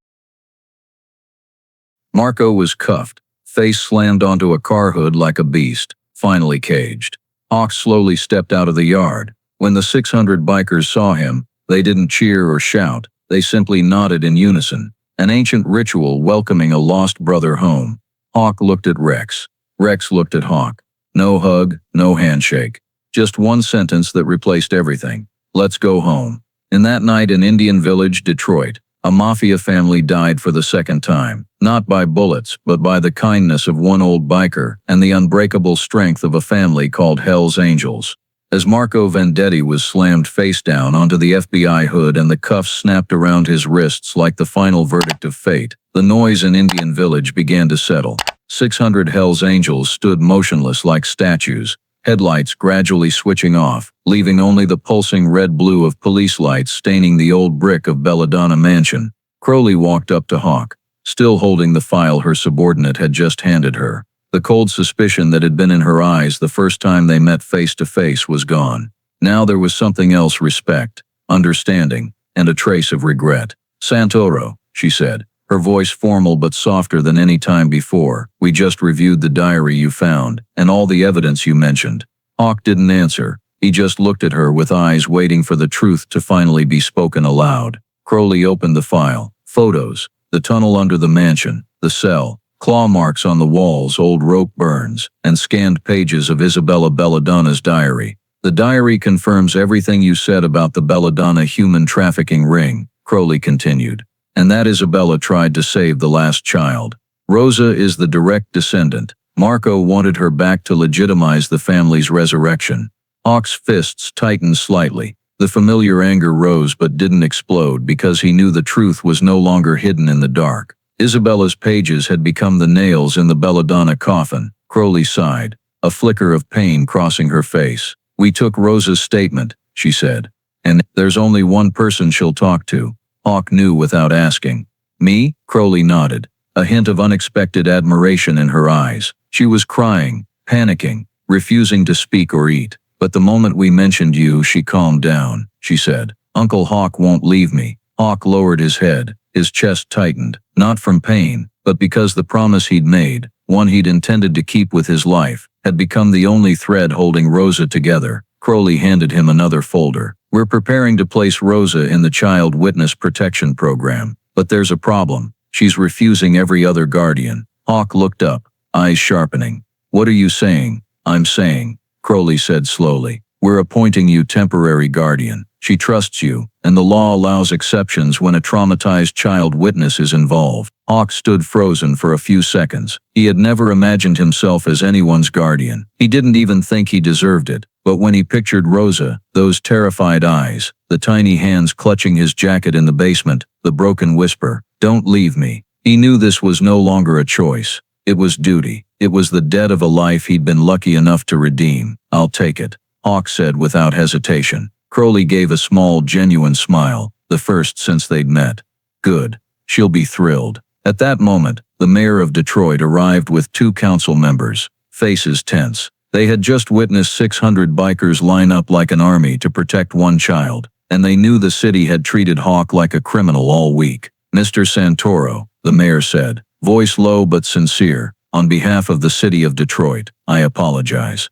Marco was cuffed, face slammed onto a car hood like a beast, finally caged. Hawk slowly stepped out of the yard. When the 600 bikers saw him, they didn't cheer or shout, they simply nodded in unison, an ancient ritual welcoming a lost brother home. Hawk looked at Rex. Rex looked at Hawk. No hug, no handshake. Just one sentence that replaced everything. "Let's go home." In that night in Indian Village, Detroit, a Mafia family died for the second time, not by bullets, but by the kindness of one old biker and the unbreakable strength of a family called Hell's Angels. As Marco Vendetti was slammed face down onto the FBI hood and the cuffs snapped around his wrists like the final verdict of fate, the noise in Indian Village began to settle. 600 Hell's Angels stood motionless like statues, headlights gradually switching off, leaving only the pulsing red-blue of police lights staining the old brick of Belladonna Mansion. Crowley walked up to Hawk, still holding the file her subordinate had just handed her. The cold suspicion that had been in her eyes the first time they met face to face was gone. Now there was something else: respect, understanding, and a trace of regret. "Santoro," she said, her voice formal but softer than any time before, "we just reviewed the diary you found, and all the evidence you mentioned." Hawk didn't answer. He just looked at her with eyes waiting for the truth to finally be spoken aloud. Crowley opened the file. Photos, the tunnel under the mansion, the cell, claw marks on the walls, old rope burns, and scanned pages of Isabella Belladonna's diary. "The diary confirms everything you said about the Belladonna human trafficking ring," Crowley continued. "And that Isabella tried to save the last child. Rosa is the direct descendant. Marco wanted her back to legitimize the family's resurrection." Hawk's fists tightened slightly. The familiar anger rose but didn't explode because he knew the truth was no longer hidden in the dark. Isabella's pages had become the nails in the Belladonna coffin. Crowley sighed, a flicker of pain crossing her face. "We took Rosa's statement," she said. "And there's only one person she'll talk to." Hawk knew without asking. "Me?" Crowley nodded, a hint of unexpected admiration in her eyes. She was crying, panicking, refusing to speak or eat. "But the moment we mentioned you, she calmed down," she said. "Uncle Hawk won't leave me." Hawk lowered his head, his chest tightened, not from pain, but because the promise he'd made, one he'd intended to keep with his life, had become the only thread holding Rosa together. Crowley handed him another folder. "We're preparing to place Rosa in the Child Witness Protection Program, but there's a problem," She's refusing every other guardian. Hawk looked up, eyes sharpening. What are you saying? I'm saying, Crowley said slowly. We're appointing you temporary guardian. She trusts you, and the law allows exceptions when a traumatized child witness is involved. Hawk stood frozen for a few seconds. He had never imagined himself as anyone's guardian. He didn't even think he deserved it. But when he pictured Rosa, those terrified eyes, the tiny hands clutching his jacket in the basement, the broken whisper, "Don't leave me," he knew this was no longer a choice. It was duty. It was the debt of a life he'd been lucky enough to redeem. "I'll take it," Hawk said without hesitation. Crowley gave a small, genuine smile, the first since they'd met. "Good. She'll be thrilled." At that moment, the mayor of Detroit arrived with 2 council members, faces tense. They had just witnessed 600 bikers line up like an army to protect one child, and they knew the city had treated Hawk like a criminal all week. "Mr. Santoro," the mayor said, voice low but sincere, "on behalf of the city of Detroit, I apologize."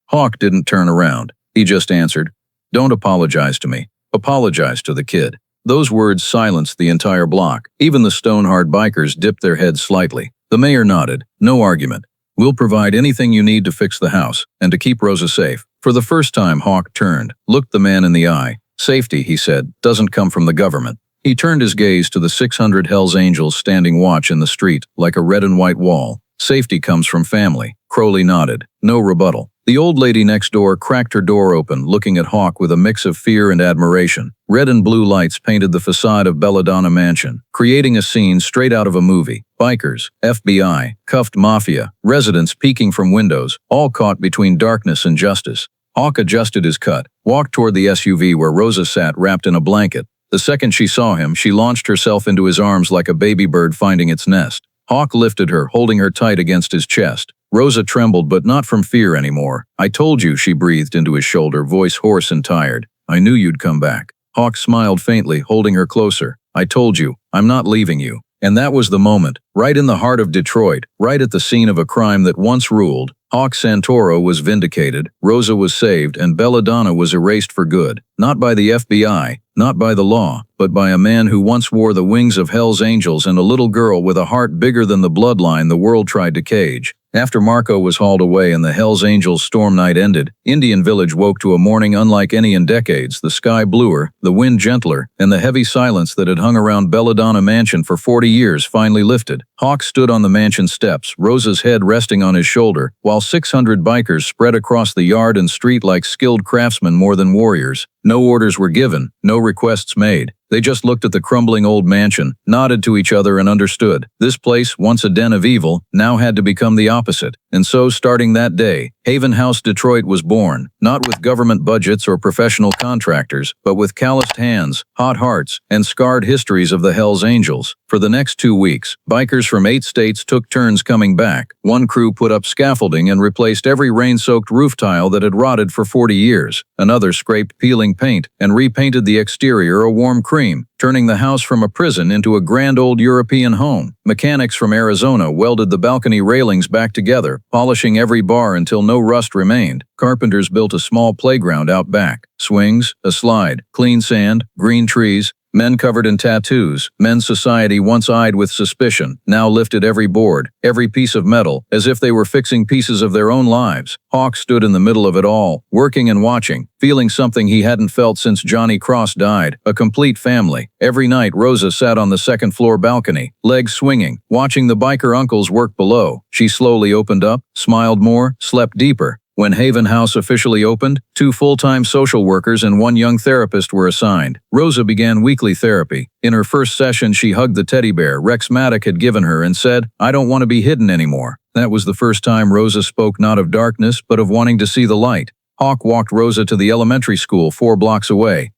Hawk didn't turn around. He just answered, "Don't apologize to me. Apologize to the kid." Those words silenced the entire block. Even the stone-hard bikers dipped their heads slightly. The mayor nodded. "No argument. We'll provide anything you need to fix the house and to keep Rosa safe." For the first time, Hawk turned, looked the man in the eye. "Safety," he said, "doesn't come from the government." He turned his gaze to the 600 Hells Angels standing watch in the street, like a red and white wall. "Safety comes from family." Crowley nodded. No rebuttal. The old lady next door cracked her door open, looking at Hawk with a mix of fear and admiration. Red and blue lights painted the facade of Belladonna Mansion, creating a scene straight out of a movie. Bikers, FBI, cuffed Mafia, residents peeking from windows, all caught between darkness and justice. Hawk adjusted his cut, walked toward the SUV where Rosa sat wrapped in a blanket. The second she saw him, she launched herself into his arms like a baby bird finding its nest. Hawk lifted her, holding her tight against his chest. Rosa trembled, but not from fear anymore. "I told you," she breathed into his shoulder, voice hoarse and tired. "I knew you'd come back." Hawk smiled faintly, holding her closer. "I told you, I'm not leaving you." And that was the moment, right in the heart of Detroit, right at the scene of a crime that once ruled. Hawk Santoro was vindicated, Rosa was saved, and Belladonna was erased for good. Not by the FBI, not by the law, but by a man who once wore the wings of Hell's Angels and a little girl with a heart bigger than the bloodline the world tried to cage. After Marco was hauled away and the Hells Angels storm night ended, Indian Village woke to a morning unlike any in decades, the sky bluer, the wind gentler, and the heavy silence that had hung around Belladonna Mansion for 40 years finally lifted. Hawk stood on the mansion steps, Rosa's head resting on his shoulder, while 600 bikers spread across the yard and street like skilled craftsmen more than warriors. No orders were given, no requests made. They just looked at the crumbling old mansion, nodded to each other and understood. This place, once a den of evil, now had to become the opposite. And so, starting that day, Haven House Detroit was born, not with government budgets or professional contractors, but with calloused hands, hot hearts, and scarred histories of the Hells Angels. For the next 2 weeks, bikers from 8 states took turns coming back. One crew put up scaffolding and replaced every rain-soaked roof tile that had rotted for 40 years. Another scraped peeling paint and repainted the exterior a warm cream, turning the house from a prison into a grand old European home. Mechanics from Arizona welded the balcony railings back together, polishing every bar until no rust remained. Carpenters built a small playground out back. Swings, a slide, clean sand, green trees. Men covered in tattoos, men's society once eyed with suspicion, now lifted every board, every piece of metal, as if they were fixing pieces of their own lives. Hawk stood in the middle of it all, working and watching, feeling something he hadn't felt since Johnny Cross died, a complete family. Every night Rosa sat on the second-floor balcony, legs swinging, watching the biker uncles work below. She slowly opened up, smiled more, slept deeper. When Haven House officially opened, 2 full-time social workers and 1 young therapist were assigned. Rosa began weekly therapy. In her first session, she hugged the teddy bear Rex Maddock had given her and said, "I don't want to be hidden anymore." That was the first time Rosa spoke not of darkness, but of wanting to see the light. Hawk walked Rosa to the elementary school 4 blocks away.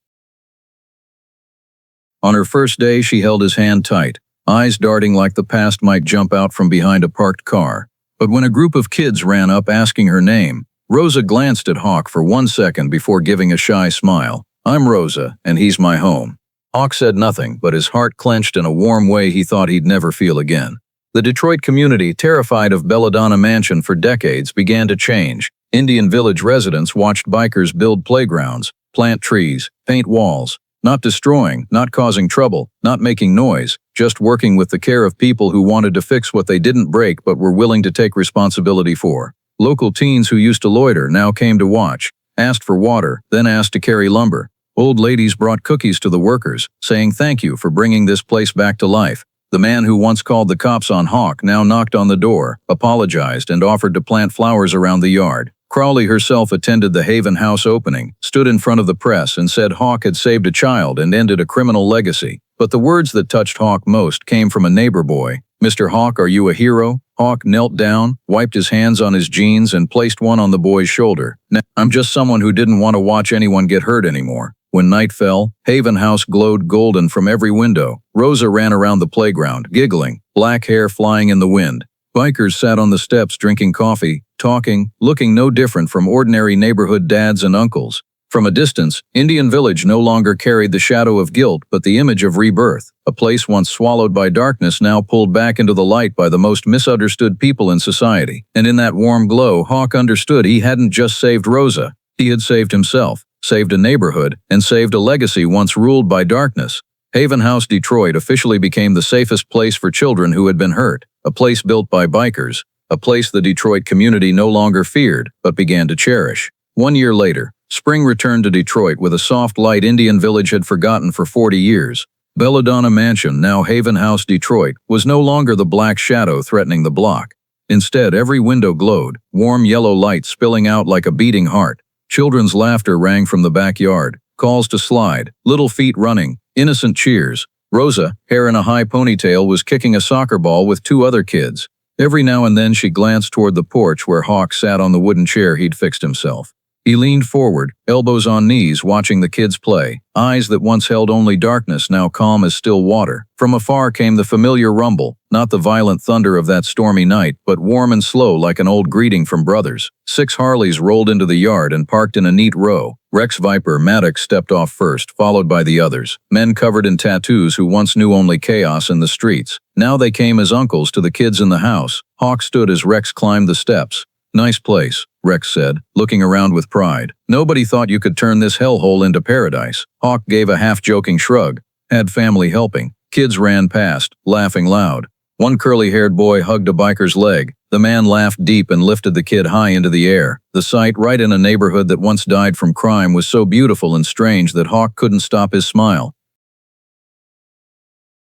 On her first day, she held his hand tight, eyes darting like the past might jump out from behind a parked car. But when a group of kids ran up asking her name, Rosa glanced at Hawk for 1 second before giving a shy smile. "I'm Rosa, and he's my home." Hawk said nothing, but his heart clenched in a warm way he thought he'd never feel again. The Detroit community, terrified of Belladonna Mansion for decades, began to change. Indian Village residents watched bikers build playgrounds, plant trees, paint walls. Not destroying, not causing trouble, not making noise, just working with the care of people who wanted to fix what they didn't break but were willing to take responsibility for. Local teens who used to loiter now came to watch, asked for water, then asked to carry lumber. Old ladies brought cookies to the workers, saying thank you for bringing this place back to life. The man who once called the cops on Hawk now knocked on the door, apologized, and offered to plant flowers around the yard. Crowley herself attended the Haven House opening, stood in front of the press, and said Hawk had saved a child and ended a criminal legacy. But the words that touched Hawk most came from a neighbor boy. "Mr. Hawk, are you a hero?" Hawk knelt down, wiped his hands on his jeans, and placed one on the boy's shoulder. "I'm just someone who didn't want to watch anyone get hurt anymore." When night fell, Haven House glowed golden from every window. Rosa ran around the playground, giggling, black hair flying in the wind. Bikers sat on the steps drinking coffee, talking, looking no different from ordinary neighborhood dads and uncles. From a distance, Indian Village no longer carried the shadow of guilt but the image of rebirth. A place once swallowed by darkness now pulled back into the light by the most misunderstood people in society. And in that warm glow, Hawk understood he hadn't just saved Rosa. He had saved himself, saved a neighborhood, and saved a legacy once ruled by darkness. Haven House, Detroit officially became the safest place for children who had been hurt. A place built by bikers. A place the Detroit community no longer feared, but began to cherish. 1 year later, spring returned to Detroit with a soft light Indian Village had forgotten for 40 years. Belladonna Mansion, now Haven House, Detroit, was no longer the black shadow threatening the block. Instead, every window glowed, warm yellow light spilling out like a beating heart. Children's laughter rang from the backyard, calls to slide, little feet running, innocent cheers. Rosa, hair in a high ponytail, was kicking a soccer ball with 2 other kids. Every now and then she glanced toward the porch where Hawk sat on the wooden chair he'd fixed himself. He leaned forward, elbows on knees, watching the kids play, eyes that once held only darkness now calm as still water. From afar came the familiar rumble, not the violent thunder of that stormy night, but warm and slow like an old greeting from brothers. 6 Harleys rolled into the yard and parked in a neat row. Rex Viper Maddox stepped off first, followed by the others, men covered in tattoos who once knew only chaos in the streets. Now they came as uncles to the kids in the house. Hawk stood as Rex climbed the steps. "Nice place," Rex said, looking around with pride. "Nobody thought you could turn this hellhole into paradise." Hawk gave a half-joking shrug. "Had family helping." Kids ran past, laughing loud. One curly-haired boy hugged a biker's leg. The man laughed deep and lifted the kid high into the air. The sight, right in a neighborhood that once died from crime, was so beautiful and strange that Hawk couldn't stop his smile.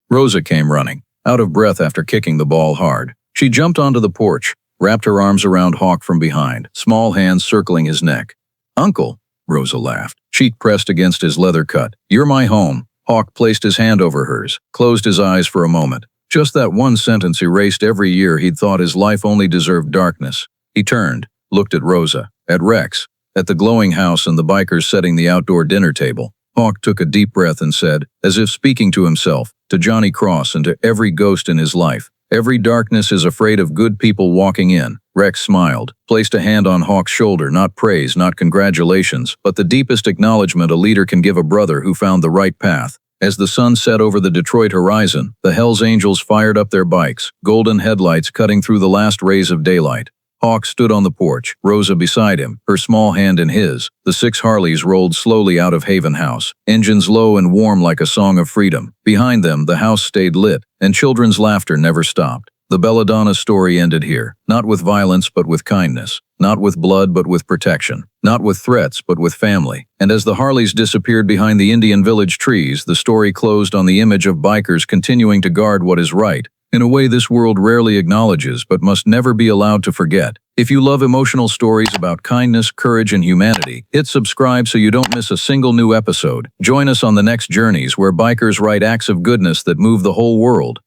Rosa came running, out of breath after kicking the ball hard. She jumped onto the porch, wrapped her arms around Hawk from behind, small hands circling his neck. "Uncle," Rosa laughed, cheek pressed against his leather cut. "You're my home." Hawk placed his hand over hers, closed his eyes for a moment. Just that one sentence erased every year he'd thought his life only deserved darkness. He turned, looked at Rosa, at Rex, at the glowing house and the bikers setting the outdoor dinner table. Hawk took a deep breath and said, as if speaking to himself, to Johnny Cross and to every ghost in his life, "Every darkness is afraid of good people walking in." Rex smiled, placed a hand on Hawk's shoulder, not praise, not congratulations, but the deepest acknowledgement a leader can give a brother who found the right path. As the sun set over the Detroit horizon, the Hells Angels fired up their bikes, golden headlights cutting through the last rays of daylight. Hawk stood on the porch, Rosa beside him, her small hand in his. The 6 Harleys rolled slowly out of Haven House, engines low and warm like a song of freedom. Behind them, the house stayed lit, and children's laughter never stopped. The Belladonna story ended here, not with violence but with kindness, not with blood but with protection, not with threats but with family. And as the Harleys disappeared behind the Indian Village trees, the story closed on the image of bikers continuing to guard what is right, in a way this world rarely acknowledges but must never be allowed to forget. If you love emotional stories about kindness, courage, and humanity, hit subscribe so you don't miss a single new episode. Join us on the next journeys where bikers write acts of goodness that move the whole world.